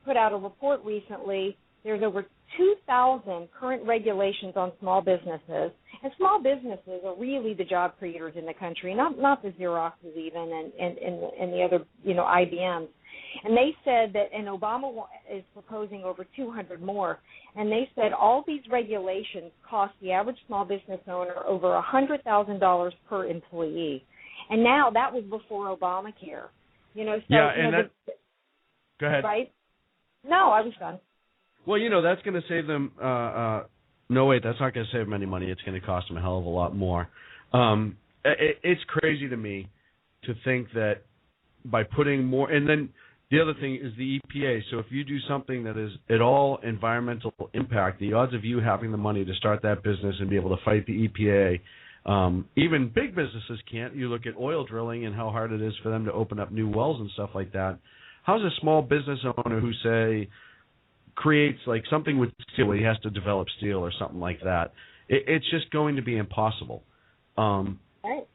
put out a report recently. There's over 2,000 current regulations on small businesses, and small businesses are really the job creators in the country, not the Xeroxes even and the other, IBMs. And they said that, and Obama is proposing over 200 more, and they said all these regulations cost the average small business owner over $100,000 per employee. And now that was before Obamacare. Go ahead. Right? No, I was done. Well, that's going to save them. No, wait, that's not going to save them any money. It's going to cost them a hell of a lot more. It's crazy to me to think that by putting more, and then the other thing is the EPA. So if you do something that is at all environmental impact, the odds of you having the money to start that business and be able to fight the EPA, even big businesses can't. You look at oil drilling and how hard it is for them to open up new wells and stuff like that. How's a small business owner who, say, creates like something with steel, he has to develop steel or something like that? It's just going to be impossible. Right.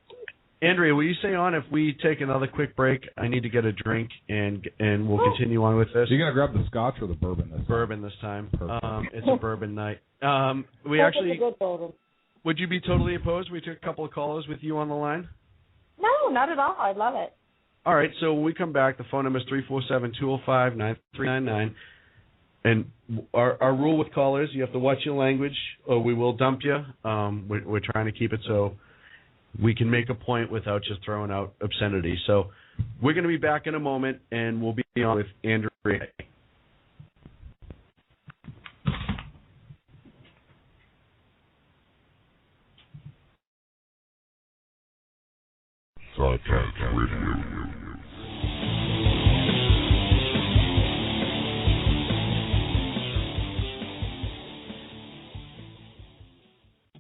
Andrea, will you stay on if we take another quick break? I need to get a drink, and we'll continue on with this. You're going to grab the scotch or the bourbon this time? Bourbon this time. Perfect. It's a bourbon night. We actually. A good bourbon. Would you be totally opposed? We took a couple of callers with you on the line. No, not at all. I love it. All right, so when we come back, the phone number is 347-205-9399. And our rule with callers, you have to watch your language or we will dump you. We're trying to keep it so we can make a point without just throwing out obscenity. So we're going to be back in a moment, and we'll be on with Andrea. Sarcasm Radio.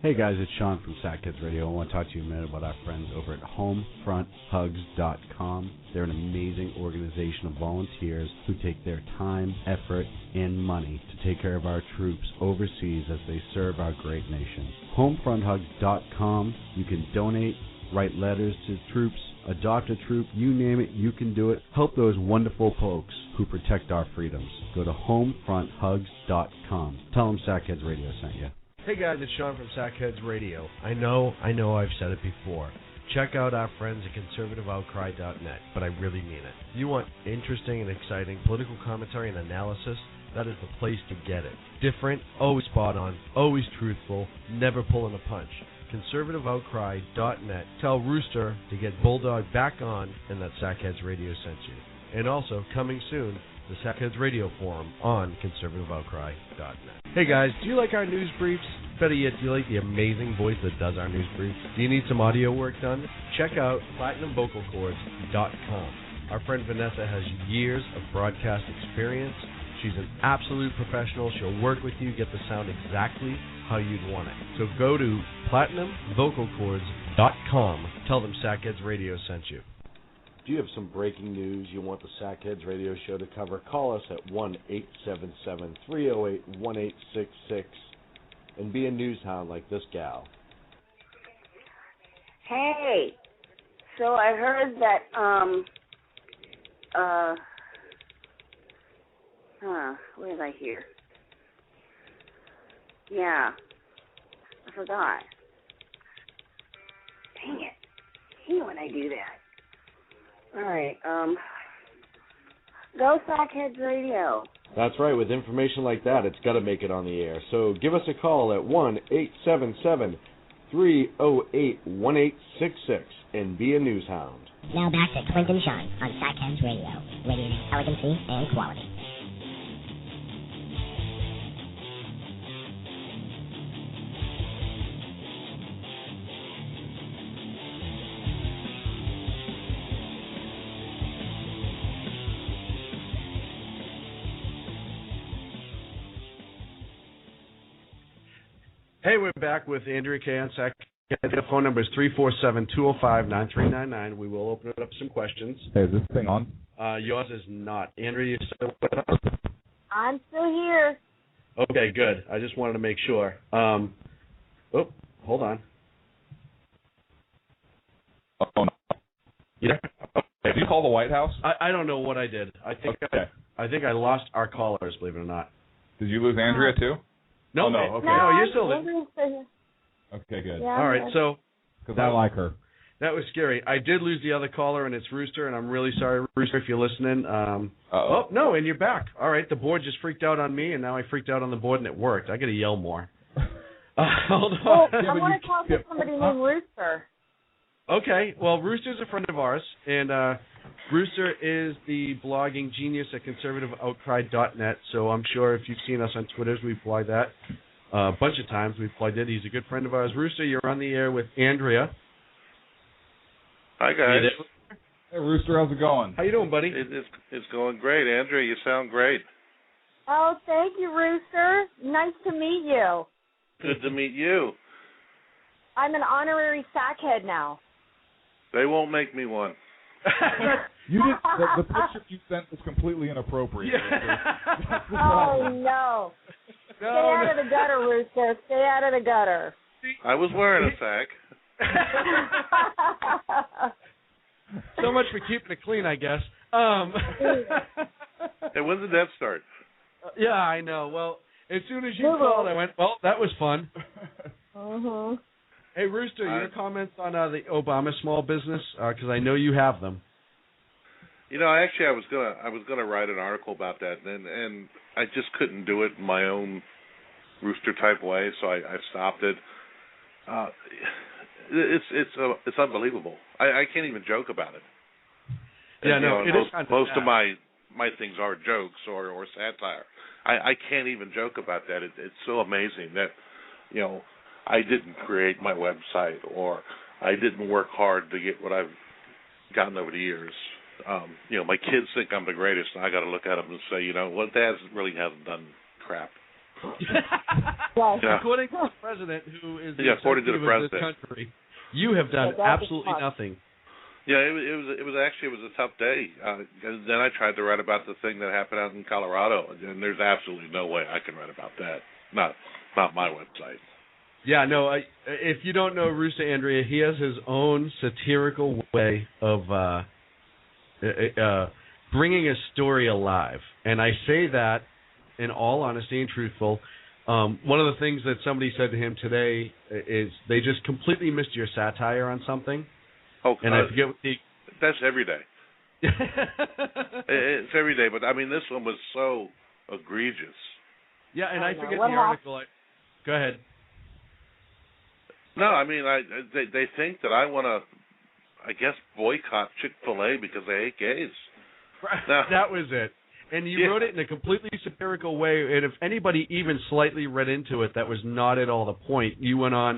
Hey guys, it's Sean from Sackheads Radio. I want to talk to you a minute about our friends over at HomefrontHugs.com. They're an amazing organization of volunteers who take their time, effort, and money to take care of our troops overseas as they serve our great nation. HomefrontHugs.com. You can donate, write letters to troops, adopt a troop, you name it, you can do it. Help those wonderful folks who protect our freedoms. Go to HomefrontHugs.com. Tell them Sackheads Radio sent you. Hey guys, it's Sean from Sackheads Radio. I know I've said it before. Check out our friends at conservativeoutcry.net, but I really mean it. You want interesting and exciting political commentary and analysis? That is the place to get it. Different, always spot on, always truthful, never pulling a punch. conservativeoutcry.net. Tell Rooster to get Bulldog back on and that Sackheads Radio sent you. And also, coming soon, the Sackheads Radio Forum on conservativeoutcry.net. Hey guys, do you like our news briefs? Better yet, do you like the amazing voice that does our news briefs? Do you need some audio work done? Check out PlatinumVocalCords.com. Our friend Vanessa has years of broadcast experience. She's an absolute professional. She'll work with you, get the sound exactly how you'd want it. So go to PlatinumVocalCords.com. Tell them Sackheads Radio sent you. Do you have some breaking news you want the Sackheads Radio Show to cover? Call us at 1-877-308-1866 and be a news hound like this gal. Hey, so I heard that, what did I hear? Yeah, I forgot. Dang it. I hate when I do that. All right, go Sackheads Radio. That's right. With information like that, it's got to make it on the air. So give us a call at 1-877-308-1866 and be a news hound. Now back to Clint and Sean on Sackheads Radio, radiating elegancy and quality. Hey, we're back with Andrea Kay on Sackheads. The phone number is 347-205-9399. We will open it up some questions. Hey, is this thing on? Yours is not. Andrea, you still with us? I'm still here. Okay, good. I just wanted to make sure. Hold on. Oh, no. Yeah. Okay. Did you call the White House? I don't know what I did. I think I lost our callers, believe it or not. Did you lose Andrea too? No, oh, no. Okay. No, you're still there. Okay, good. Yeah, all right, so because I like her. That was scary. I did lose the other caller, and it's Rooster, and I'm really sorry, Rooster, if you're listening. Oh, no, and you're back. All right, the board just freaked out on me, and now I freaked out on the board, and it worked. I got to yell more. Hold on. Well, I want to talk to somebody named Rooster. Okay, well, Rooster's a friend of ours, and Rooster is the blogging genius at conservativeoutcry.net, so I'm sure if you've seen us on Twitter, we've plugged that a bunch of times. We've plugged it. He's a good friend of ours. Rooster, you're on the air with Andrea. Hi, guys. Hey, Rooster, how's it going? How you doing, buddy? It's going great. Andrea, you sound great. Oh, thank you, Rooster. Nice to meet you. Good to meet you. I'm an honorary sackhead now. They won't make me one. You did the picture you sent was completely inappropriate. Yeah. Oh no! Stay out of the gutter, Rooster. Stay out of the gutter. I was wearing a sack. So much for keeping it clean, I guess. Hey, when's the Death start? Yeah, I know. Well, as soon as you called, I went, well, that was fun. Uh-huh. Hey, Rooster, your comments on the Obama small business, because I know you have them. You know, actually, I was gonna write an article about that, and I just couldn't do it in my own Rooster type way, so I stopped it. It's unbelievable. I can't even joke about it. Yeah, and, no, you know, it most, is kind of most sad. of my things are jokes or satire. I can't even joke about that. It's so amazing that, you know, I didn't create my website or I didn't work hard to get what I've gotten over the years. You know, my kids think I'm the greatest, and I got to look at them and say, you know, well, Dad really hasn't done crap. According to the president, who is the according to the executive of this president, country, you have done absolutely nothing. Yeah, it was a tough day. And then I tried to write about the thing that happened out in Colorado, and there's absolutely no way I can write about that. Not my website. Yeah, no. If you don't know Rooster Andrea, he has his own satirical way of bringing a story alive, and I say that in all honesty and truthful. One of the things that somebody said to him today is they just completely missed your satire on something. Oh, and I forget what that's every day. It's every day, but I mean, this one was so egregious. Yeah, and I forget the article. Go ahead. No, I mean, they think that I want to, I guess, boycott Chick-fil-A because they hate gays. Right. That was it. And you wrote it in a completely satirical way, and if anybody even slightly read into it, that was not at all the point. You went on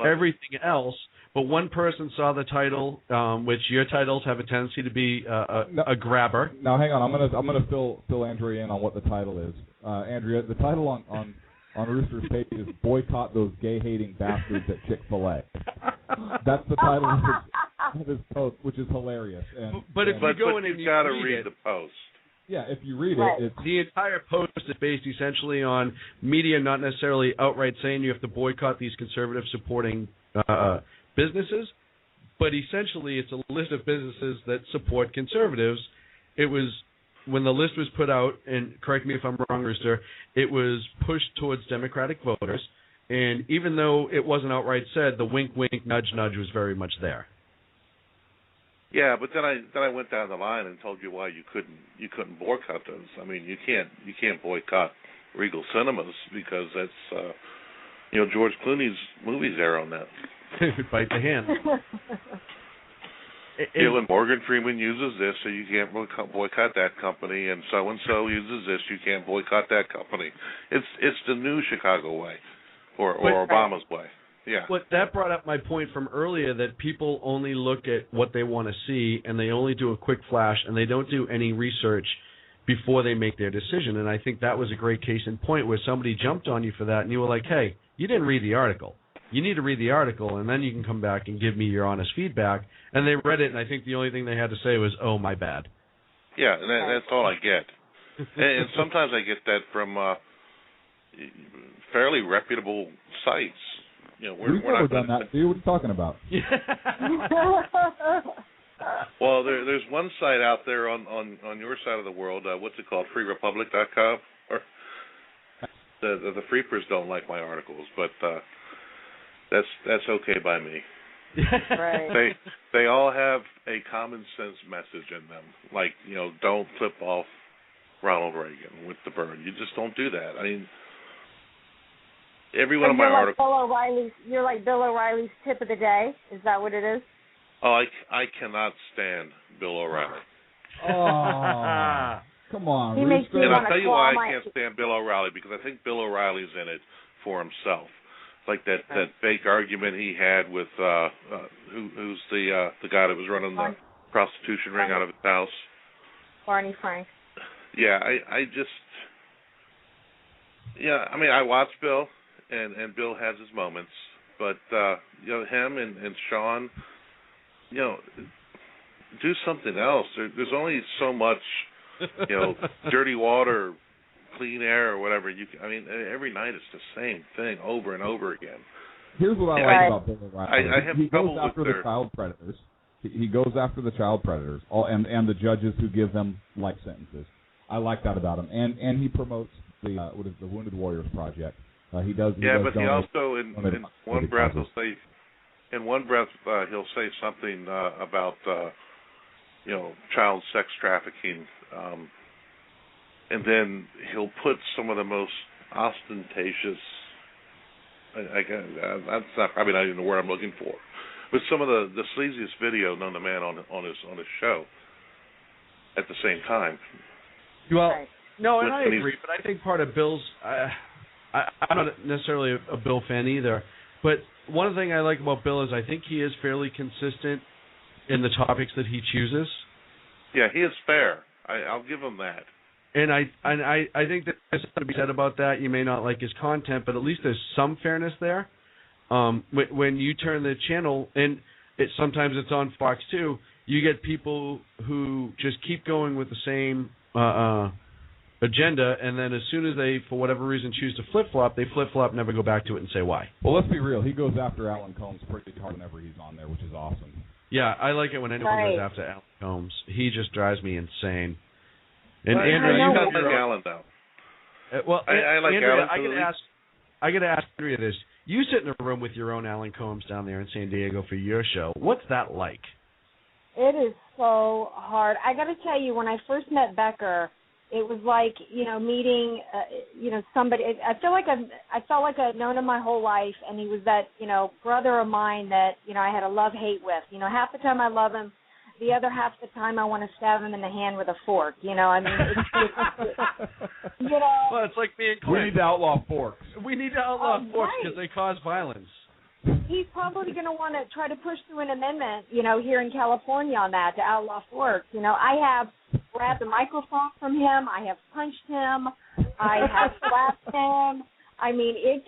everything else, but one person saw the title, which your titles have a tendency to be a grabber. Now, hang on. I'm gonna fill Andrea in on what the title is. Andrea, the title on Rooster's page is "Boycott Those Gay-Hating Bastards at Chick-fil-A." That's the title of his post, which is hilarious. But if you go in and you gotta read the post. Yeah, if you read it, it's... The entire post is based essentially on media not necessarily outright saying you have to boycott these conservative supporting businesses, but essentially it's a list of businesses that support conservatives. It was, when the list was put out, and correct me if I'm wrong, Rooster, it was pushed towards Democratic voters, and even though it wasn't outright said, the wink, wink, nudge, nudge was very much there. Yeah, but then I went down the line and told you why you couldn't boycott those. I mean, you can't boycott Regal Cinemas because that's George Clooney's movies there on that. Bite the hand. And Morgan Freeman uses this, so you can't boycott that company, and so uses this, you can't boycott that company. It's the new Chicago way, or Obama's way. Yeah. But that brought up my point from earlier that people only look at what they want to see, and they only do a quick flash, and they don't do any research before they make their decision. And I think that was a great case in point where somebody jumped on you for that, and you were like, hey, you didn't read the article. You need to read the article, and then you can come back and give me your honest feedback. And they read it, and I think the only thing they had to say was, oh, my bad. Yeah, and that's all I get. And sometimes I get that from fairly reputable sites. We've never done that, dude. What are you talking about? Well, there's one site out there on your side of the world. What's it called? FreeRepublic.com. Or the Freepers don't like my articles, but that's okay by me. Right. They all have a common sense message in them, like don't flip off Ronald Reagan with the bird. You just don't do that. I mean. Every one of my articles. You're like Bill O'Reilly's tip of the day. Is that what it is? Oh, I cannot stand Bill O'Reilly. Oh, come on. And I'll tell you why I can't stand Bill O'Reilly, because I think Bill O'Reilly's in it for himself. Like that fake argument he had with who's the guy that was running the prostitution ring out of his house. Barney Frank. Yeah, I just. Yeah, I mean, I watch Bill. And Bill has his moments, but him and Sean, do something else. There's only so much, dirty water, clean air, or whatever. Every night it's the same thing over and over again. Here's what I like about Bill O'Reilly. I have he trouble goes after with the child predators. He goes after the child predators, and the judges who give them life sentences. I like that about him, and he promotes the Wounded Warriors Project. He does. Yeah, but he also in one breath will say, he'll say something about child sex trafficking, and then he'll put some of the most ostentatious. That's probably not even the word I'm looking for, with some of the sleaziest video known to man on his show at the same time. Well, no, and When I agree, but I think part of Bill's I'm not necessarily a Bill fan either, but one thing I like about Bill is I think he is fairly consistent in the topics that he chooses. Yeah, he is fair. I'll give him that. And I think that there's something to be said about that. You may not like his content, but at least there's some fairness there. When you turn the channel, and sometimes it's on Fox too, you get people who just keep going with the same agenda, and then as soon as they, for whatever reason, choose to flip-flop, they flip-flop, never go back to it and say why. Well, let's be real. He goes after Alan Combs pretty hard whenever he's on there, which is awesome. Yeah, I like it when anyone goes after Alan Combs. He just drives me insane. And Andrea, you got like Alan though. Well, I like Andrea, Alan. I got to ask Andrea this. You sit in a room with your own Alan Combs down there in San Diego for your show. What's that like? It is so hard. I got to tell you, when I first met Becker, it was like, meeting, somebody. I felt like I'd known him my whole life, and he was that, brother of mine that, I had a love-hate with. Half the time I love him, the other half the time I want to stab him in the hand with a fork. Well, it's like me and Clint. We need to outlaw forks. We need to outlaw forks because they cause violence. He's probably going to want to try to push through an amendment, here in California on that to outlaw forks. I have grabbed the microphone from him. I have punched him. I have slapped him. I mean, it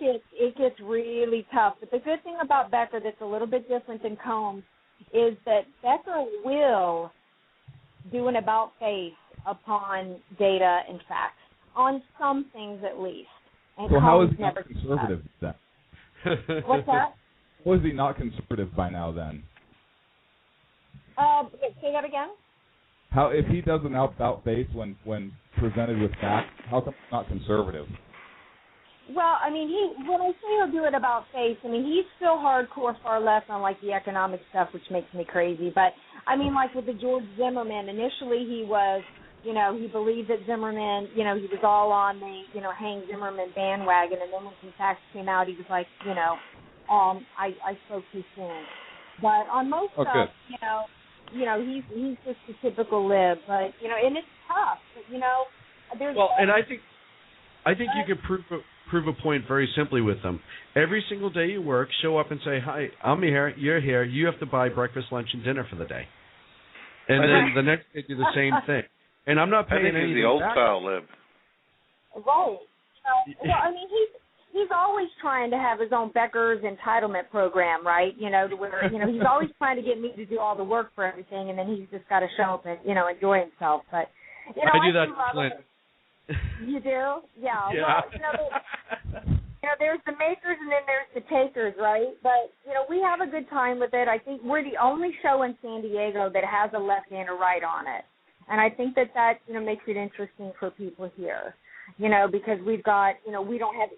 gets really tough. But the good thing about Becker that's a little bit different than Combs is that Becker will do an about-face upon data and facts, on some things at least. And so how is he never not conservative then? What's that? Was he not conservative by now then? Say that again? How, if he does an about-face when presented with facts, how come he's not conservative? Well, I mean, when I say he'll do it about face, I mean, he's still hardcore far left on, the economic stuff, which makes me crazy. But, I mean, with the George Zimmerman, initially he was, he believed that Zimmerman, he was all on the, hang Zimmerman bandwagon. And then when some facts came out, he was like, I spoke too soon. But on most stuff, he's just a typical lib. But, and it's tough. But, there's... Well, and I think you could prove a point very simply with them. Every single day you work, show up and say, hi, I'm here, you're here, you have to buy breakfast, lunch, and dinner for the day. And then the next day do the same thing. And I'm not paying anything. I think he's the old-style lib. Right. Well, I mean, he's always trying to have his own Becker's entitlement program, right? To where, he's always trying to get me to do all the work for everything, and then he's just got to show up and, enjoy himself. But, I do that to Clint. You do? Yeah. Yeah. Well, there's the makers and then there's the takers, right? But, we have a good time with it. I think we're the only show in San Diego that has a left and a right on it. And I think that makes it interesting for people here. Because we've got, we don't have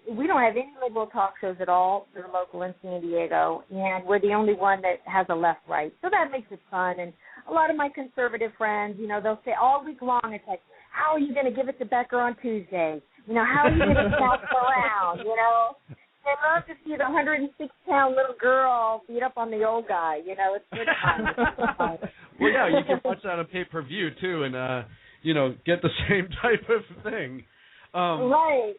any liberal talk shows at all that are local in San Diego, and we're the only one that has a left-right. So that makes it fun. And a lot of my conservative friends, they'll say all week long, it's like, how are you going to give it to Becker on Tuesday? How are you going to bounce around, They love to see the 106-pound little girl beat up on the old guy, It's good fun. Well, yeah, you can watch that on pay-per-view, too, and, get the same type of thing. Right.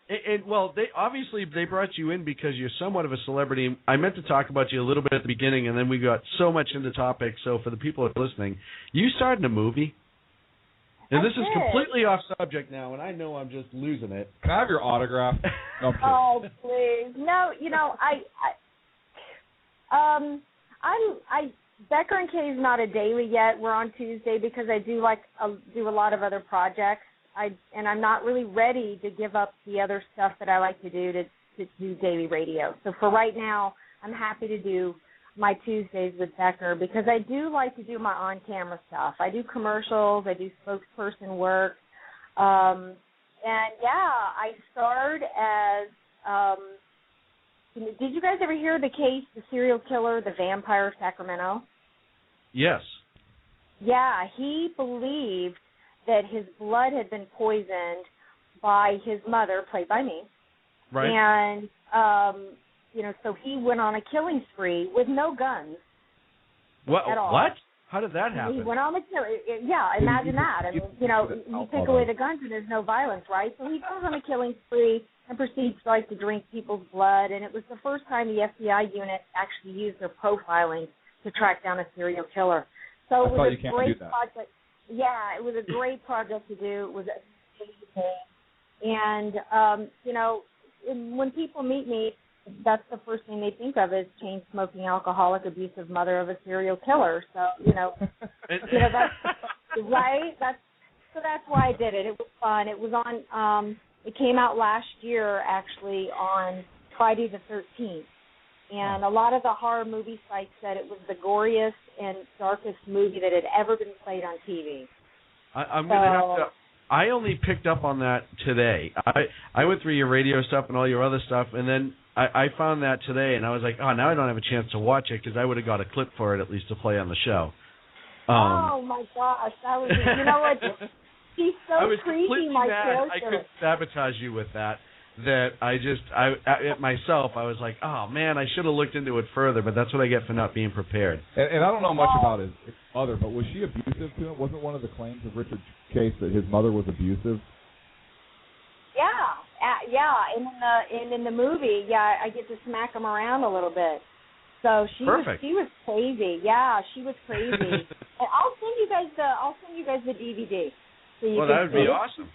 And they brought you in because you're somewhat of a celebrity. I meant to talk about you a little bit at the beginning, and then we got so much into topics. So for the people that are listening, you starred in a movie. And this is completely off subject now, and I know I'm just losing it. Can I have your autograph? No, oh, please. No, Becker and Kay is not a daily yet. We're on Tuesday because I do do a lot of other projects. And I'm not really ready to give up the other stuff that I like to do to do daily radio. So for right now, I'm happy to do my Tuesdays with Becker because I do like to do my on-camera stuff. I do commercials. I do spokesperson work. And, I starred as did you guys ever hear the case, the serial killer, the vampire of Sacramento? Yes. Yeah, he believed that his blood had been poisoned by his mother, played by me. Right. And so he went on a killing spree with no guns. What? At all. What? How did that happen? He went on the imagine that. I mean, you take away the guns and there's no violence, right? So he goes on a killing spree and proceeds to drink people's blood. And it was the first time the FBI unit actually used their profiling to track down a serial killer. So it was a great project. Yeah, it was a great project to do. It was amazing. And, when people meet me, that's the first thing they think of is chain-smoking, alcoholic, abusive mother of a serial killer. So, that's right. That's why I did it. It was fun. It was on. It came out last year, actually, on Friday the 13th. And a lot of the horror movie sites said it was the goriest and darkest movie that had ever been played on TV. I'm going to have to. I only picked up on that today. I went through your radio stuff and all your other stuff, and then I found that today, and I was like, oh, now I don't have a chance to watch it because I would have got a clip for it at least to play on the show. Oh, my gosh. That was, what? She's so creepy, my character. I could sabotage you with that. Myself, I was like, oh, man, I should have looked into it further, but that's what I get for not being prepared. And I don't know much about his mother, but was she abusive to him? Wasn't one of the claims of Richard's case that his mother was abusive? Yeah, and in the movie, I get to smack him around a little bit. So she was crazy. Yeah, she was crazy. And I'll send you guys the DVD. So you that would be awesome.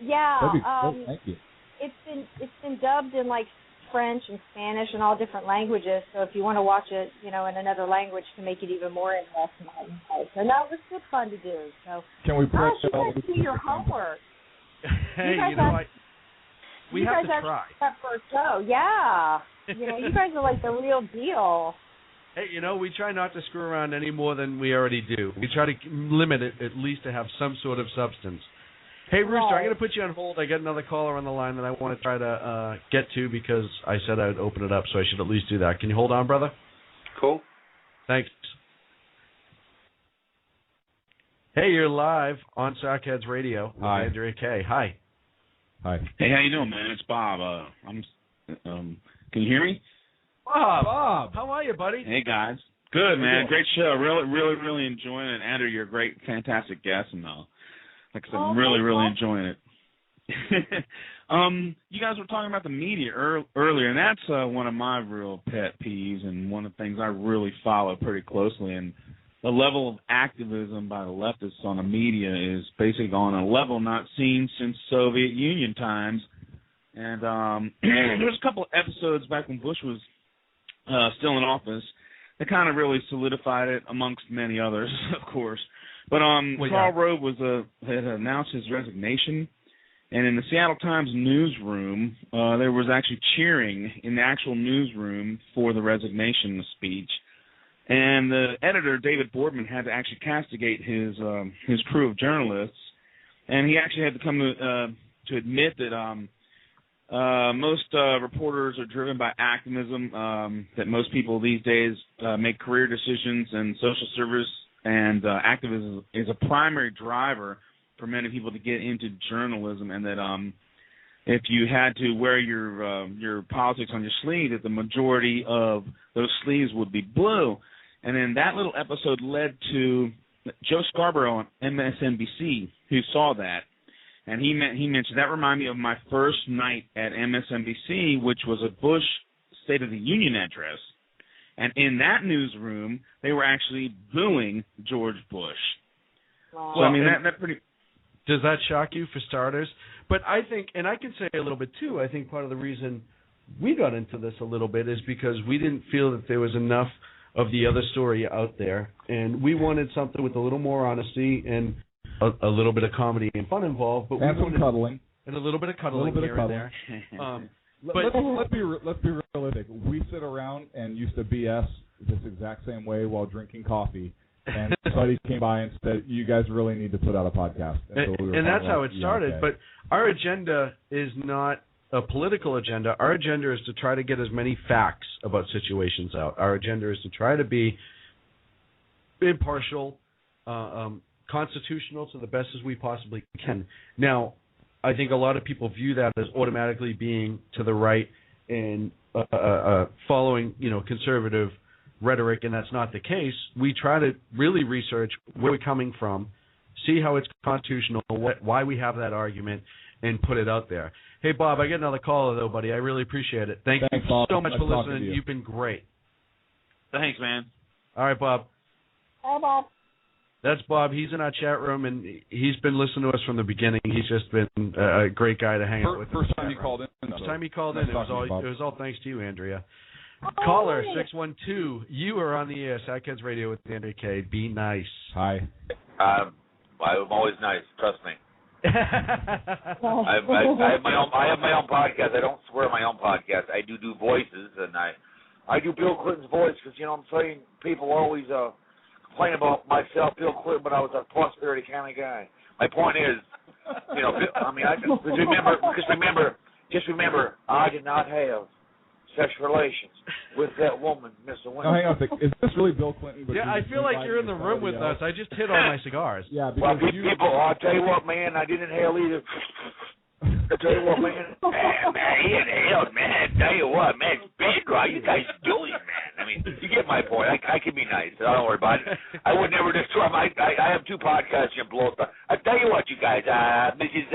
Yeah. That'd be cool. Thank you. It's been dubbed in French and Spanish and all different languages. So if you want to watch it, in another language to make it even more interesting. So it was good fun to do. So can we press you guys do your homework? Hey, we have to try. That first show, yeah. You guys are like the real deal. Hey, we try not to screw around any more than we already do. We try to limit it at least to have some sort of substance. Hey, Rooster, I'm going to put you on hold. I got another caller on the line that I want to try to get to because I said I'd open it up, so I should at least do that. Can you hold on, brother? Cool. Thanks. Hey, you're live on Sackheads Radio. Hi. Andrea Kay. Hi. Hi. Hey, how you doing, man? It's Bob. Can you hear me? Bob. How are you, buddy? Hey, guys. Good, man. Great show. Really enjoying it. Andrew, you're a great, fantastic guest, and like I said, I'm really enjoying it. You guys were talking about the media earlier, and that's one of my real pet peeves and one of the things I really follow pretty closely. And the level of activism by the leftists on the media is basically on a level not seen since Soviet Union times. And there's a couple of episodes back when Bush was still in office that kind of really solidified it, amongst many others, of course. But Karl Rove had announced his resignation, and in the Seattle Times newsroom, there was actually cheering in the actual newsroom for the resignation speech. And the editor, David Boardman, had to actually castigate his crew of journalists, and he actually had to come to admit that most reporters are driven by activism, that most people these days make career decisions, and social service and activism is a primary driver for many people to get into journalism, and that if you had to wear your politics on your sleeve, that the majority of those sleeves would be blue. And then that little episode led to Joe Scarborough on MSNBC, who saw that. And he mentioned, that reminded me of my first night at MSNBC, which was a Bush State of the Union address. And in that newsroom, they were actually booing George Bush. Wow. So, I mean, that pretty... Does that shock you, for starters? But I think, and I can say a little bit too, I think part of the reason we got into this a little bit is because we didn't feel that there was enough of the other story out there. And we wanted something with a little more honesty and a little bit of comedy and fun involved. But and some cuddling. And a little bit of cuddling here and there. Let's be realistic. We sit around and used to BS this exact same way while drinking coffee, and somebody came by and said, "You guys really need to put out a podcast." And that's how it started. Okay. But our agenda is not a political agenda. Our agenda is to try to get as many facts about situations out. Our agenda is to try to be impartial, constitutional to the best as we possibly can. Now, I think a lot of people view that as automatically being to the right and following, conservative rhetoric, and that's not the case. We try to really research where we're coming from, see how it's constitutional, why we have that argument, and put it out there. Hey, Bob, I get another caller, though, buddy. I really appreciate it. Thanks you Bob. so much for Nice listening. You've been great. Thanks, man. All right, Bob. Bye, Bob. That's Bob. He's in our chat room, and he's been listening to us from the beginning. He's just been a great guy to hang out with. First time he called in. First time he called in. It was all thanks to you, Andrea. Caller 612. You are on the air. Sackheads Radio with Andrea K. Be nice. Hi. I'm always nice. Trust me. I have my own podcast. I don't swear my own podcast. I do voices, and I do Bill Clinton's voice because what I'm saying, people always complain about myself, Bill Clinton, but I was a prosperity kind of guy. My point is, just remember, I did not have sexual relations with that woman, Mr. Winter. No, hang on a second. Is this really Bill Clinton? Yeah, I feel like you're in the room with us. I just hit all my cigars. Yeah, well, people, I'll tell you what, man, I didn't inhale either. I tell you what, man, he inhaled, man. I tell you what, man, it's big, right? You guys doing, man. I mean, you get my point. I can be nice. Don't worry about it. I would never destroy my. I have 2 podcasts you blow up. I tell you what, you guys, Mrs.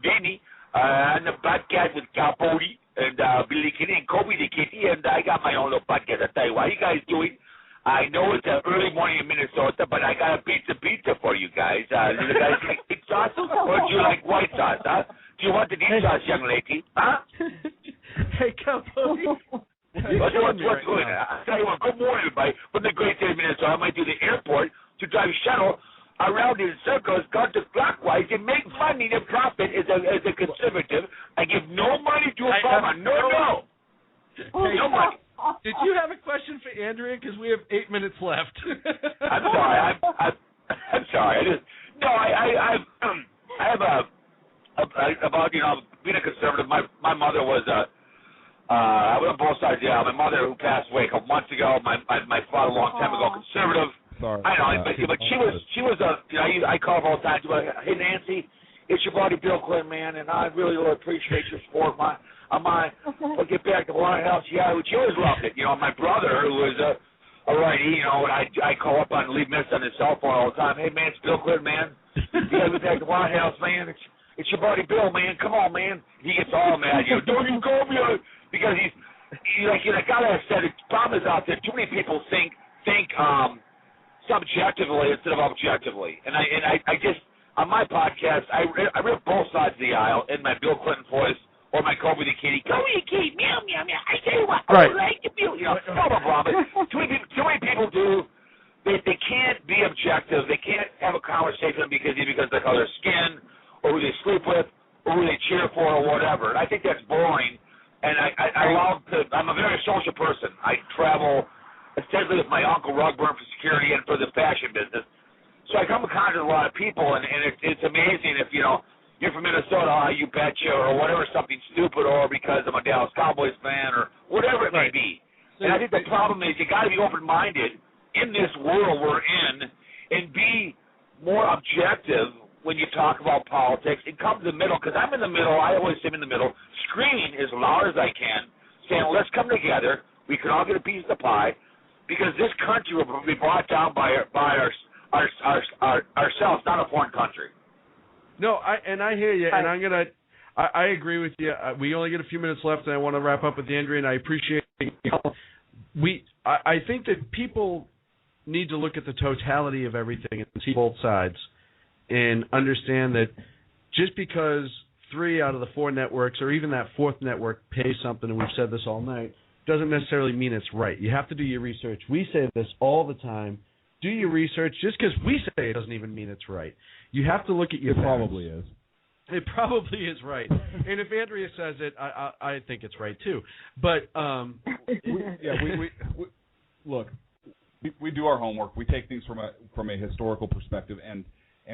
Danny, on the podcast with Cal Bodie and Billy Kitty and Kobe the Kitty, and I got my own little podcast. I tell you what, how you guys doing? I know it's early morning in Minnesota, but I got a pizza for you guys. Do you guys like pink sauce, or do you like white sauce, huh? Do you want the deep sauce, young lady? Huh? Hey, Capote. What's going on? I'll tell you what, good morning, everybody. From the great state of Minnesota, I might do the airport to drive shuttle around in circles, counterclockwise, and make money and profit as a conservative. I give no money to a farmer. No. No money. Did you have a question for Andrea? Because we have 8 minutes left. I'm sorry. I'm sorry. I have about being a conservative. My mother was I was on both sides of the aisle. My mother, who passed away a couple months ago, my father a long time ago, conservative. Sorry. I know, but she was I call her all the time. Hey Nancy, it's your buddy Bill Clinton, man, and I really appreciate your support. I'll get back to the White House. Yeah, she always loved it. My brother, who was a righty, and I call up and leave messages on his cell phone all the time. Hey man, it's Bill Clinton, man. You gotta get back to the White House, man. It's your buddy Bill, man. Come on, man. He gets all mad. Don't you call me because he's like I said. The problem is out there. Too many people think subjectively instead of objectively, and I just on my podcast I rip both sides of the aisle in my Bill Clinton voice or my Kobe the Kitty. Kobe the Kitty, meow meow meow. I tell you what, I like the Bill. Blah blah blah. But too many people do. They can't be objective. They can't have a conversation because of the color of skin or who they sleep with or who they cheer for or whatever. And I think that's boring. And I'm a very social person. I travel extensively with my Uncle Rugburn for security and for the fashion business. So I come in contact with a lot of people, and it's amazing if, you're from Minnesota, you betcha, or whatever, something stupid, or because I'm a Dallas Cowboys fan, or whatever it may be. And I think the problem is you got to be open-minded in this world we're in and be more objective when you talk about politics and come to the middle, because I'm in the middle. I always say I'm in the middle, screaming as loud as I can, saying, let's come together. We can all get a piece of the pie, because this country will be brought down by ourselves, not a foreign country. No, I hear you, and I agree with you. We only get a few minutes left, and I want to wrap up with Andrea, and I appreciate it. I think that people need to look at the totality of everything and see both sides and understand that just because 3 out of the 4 networks or even that 4th network pays something, and we've said this all night, doesn't necessarily mean it's right. You have to do your research. We say this all the time. Do your research. Just because we say it doesn't even mean it's right. You have to look at your facts. Probably is. It probably is right. And if Andrea says it, I think it's right too. But look, we do our homework. We take things from a historical perspective, and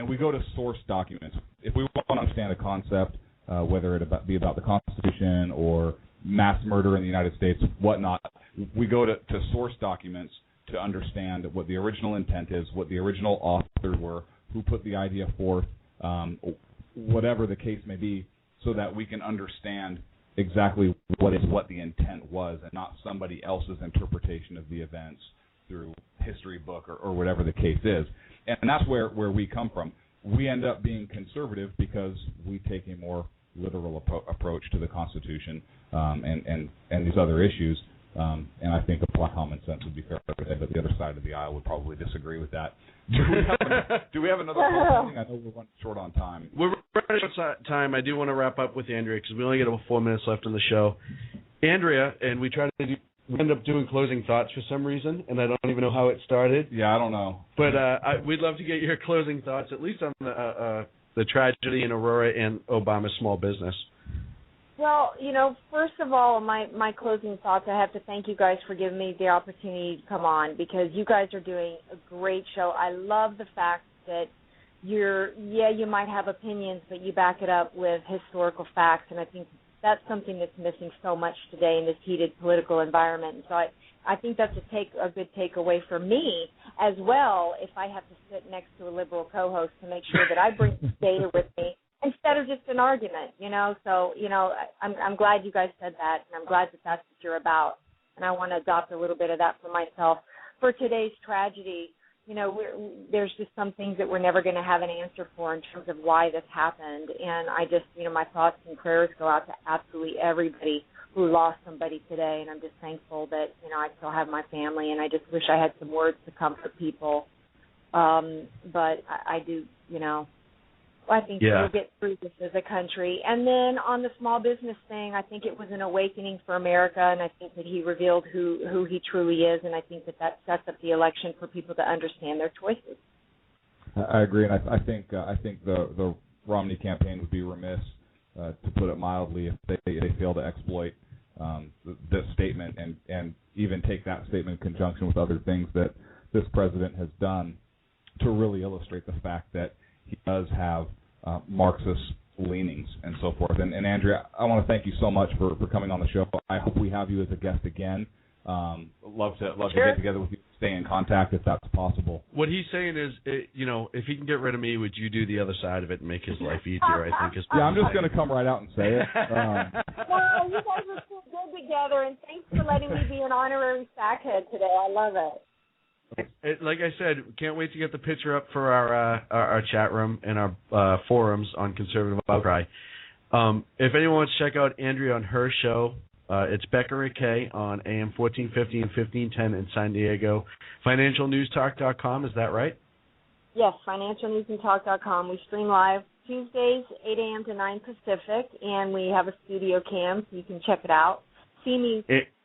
we go to source documents. If we want to understand a concept, whether it be about the Constitution or mass murder in the United States, whatnot, we go to source documents to understand what the original intent is, what the original authors were, who put the idea forth, whatever the case may be, so that we can understand exactly what the intent was, and not somebody else's interpretation of the events through history book or whatever the case is. And that's where we come from. We end up being conservative because we take a more literal approach to the Constitution and these other issues. And I think apply common sense would be fair to say, but the other side of the aisle would probably disagree with that. Do we have another call? I know we're running short on time. We're running short on time. I do want to wrap up with Andrea because we only get about 4 minutes left on the show. Andrea, and we end up doing closing thoughts for some reason, and I don't even know how it started. Yeah, I don't know. But we'd love to get your closing thoughts, at least on the tragedy in Aurora and Obama's small business. Well, first of all, my closing thoughts, I have to thank you guys for giving me the opportunity to come on, because you guys are doing a great show. I love the fact that you might have opinions, but you back it up with historical facts, and I think that's something that's missing so much today in this heated political environment. And so I think that's a good takeaway for me as well, if I have to sit next to a liberal co-host, to make sure that I bring data with me instead of just an argument, So, I'm glad you guys said that, and I'm glad that that's what you're about. And I want to adopt a little bit of that for myself. For today's tragedy, there's just some things that we're never going to have an answer for in terms of why this happened. And I just, my thoughts and prayers go out to absolutely everybody who lost somebody today. And I'm just thankful that, I still have my family, and I just wish I had some words to comfort people. But I do, I think we'll get through this as a country. And then on the small business thing, I think it was an awakening for America, and I think that he revealed who he truly is, and I think that sets up the election for people to understand their choices. I agree, and I think the Romney campaign would be remiss, to put it mildly, if they fail to exploit this statement and even take that statement in conjunction with other things that this president has done to really illustrate the fact that he does have Marxist leanings and so forth. And Andrea, I want to thank you so much for coming on the show. I hope we have you as a guest again. Love to get together with you, stay in contact if that's possible. What he's saying is, if he can get rid of me, would you do the other side of it and make his life easier? I think is. Yeah, I'm just going to come right out and say it. Well, you guys are so good together, and thanks for letting me be an honorary sackhead today. I love it. Like I said, can't wait to get the picture up for our chat room and our forums on Conservative Outcry. If anyone wants to check out Andrea on her show, it's Becker McKay on AM 1450 and 1510 in San Diego. FinancialNewsTalk.com, is that right? Yes, FinancialNewsandTalk.com. We stream live Tuesdays, 8 a.m. to 9 Pacific, and we have a studio cam, so you can check it out. See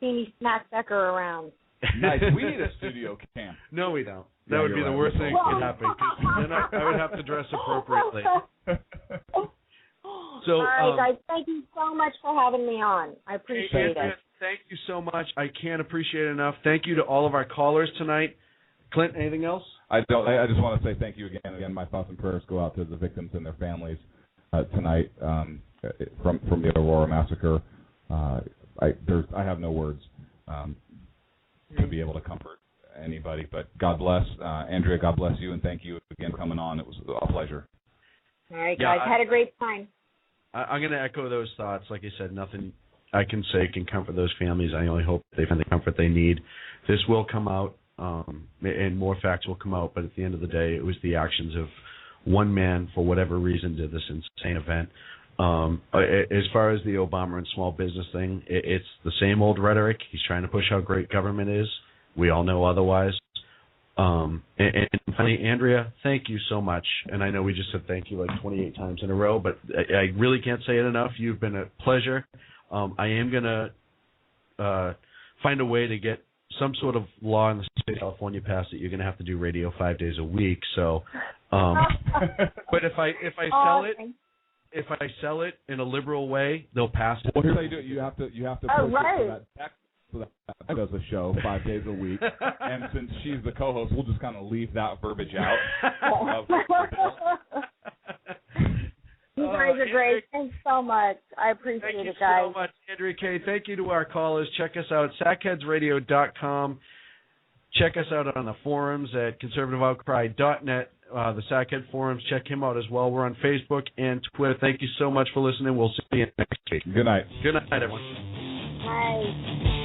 me smack Becker around. Nice. We need a studio cam. No, we don't. That would be the worst thing that could happen, because then I would have to dress appropriately. So, all right, guys, thank you so much for having me on. I appreciate it. Thank you so much. I can't appreciate it enough. Thank you to all of our callers tonight. Clint, anything else? I don't. I just want to say thank you again. Again, my thoughts and prayers go out to the victims and their families tonight from the Aurora massacre. I have no words to be able to comfort anybody, but God bless. Andrea, God bless you, and thank you again for coming on. It was a pleasure. All right, guys, had a great time. I'm going to echo those thoughts. Like I said, nothing I can say can comfort those families. I only hope they find the comfort they need. This will come out, and more facts will come out, but at the end of the day, it was the actions of one man, for whatever reason, did this insane event. As far as the Obama and small business thing, it's the same old rhetoric. He's trying to push how great government is. We all know otherwise. And finally, Andrea, thank you so much. And I know we just said thank you like 28 times in a row, but I really can't say it enough. You've been a pleasure. I am going to find a way to get some sort of law in the state of California passed that you're going to have to do radio 5 days a week. So, but if I sell it. If I sell it in a liberal way, they'll pass it. Well, here's how you do it. You have to post it to that text so that does a show 5 days a week. And since she's the co-host, we'll just kind of leave that verbiage out. You guys are great. Thanks so much. I appreciate it, guys. Thank you so much, Andrea Kay. Thank you to our callers. Check us out, sackheadsradio.com. Check us out on the forums at conservativeoutcry.net. the Sackhead Forums. Check him out as well. We're on Facebook and Twitter. Thank you so much for listening. We'll see you next week. Good night. Good night, everyone. Bye.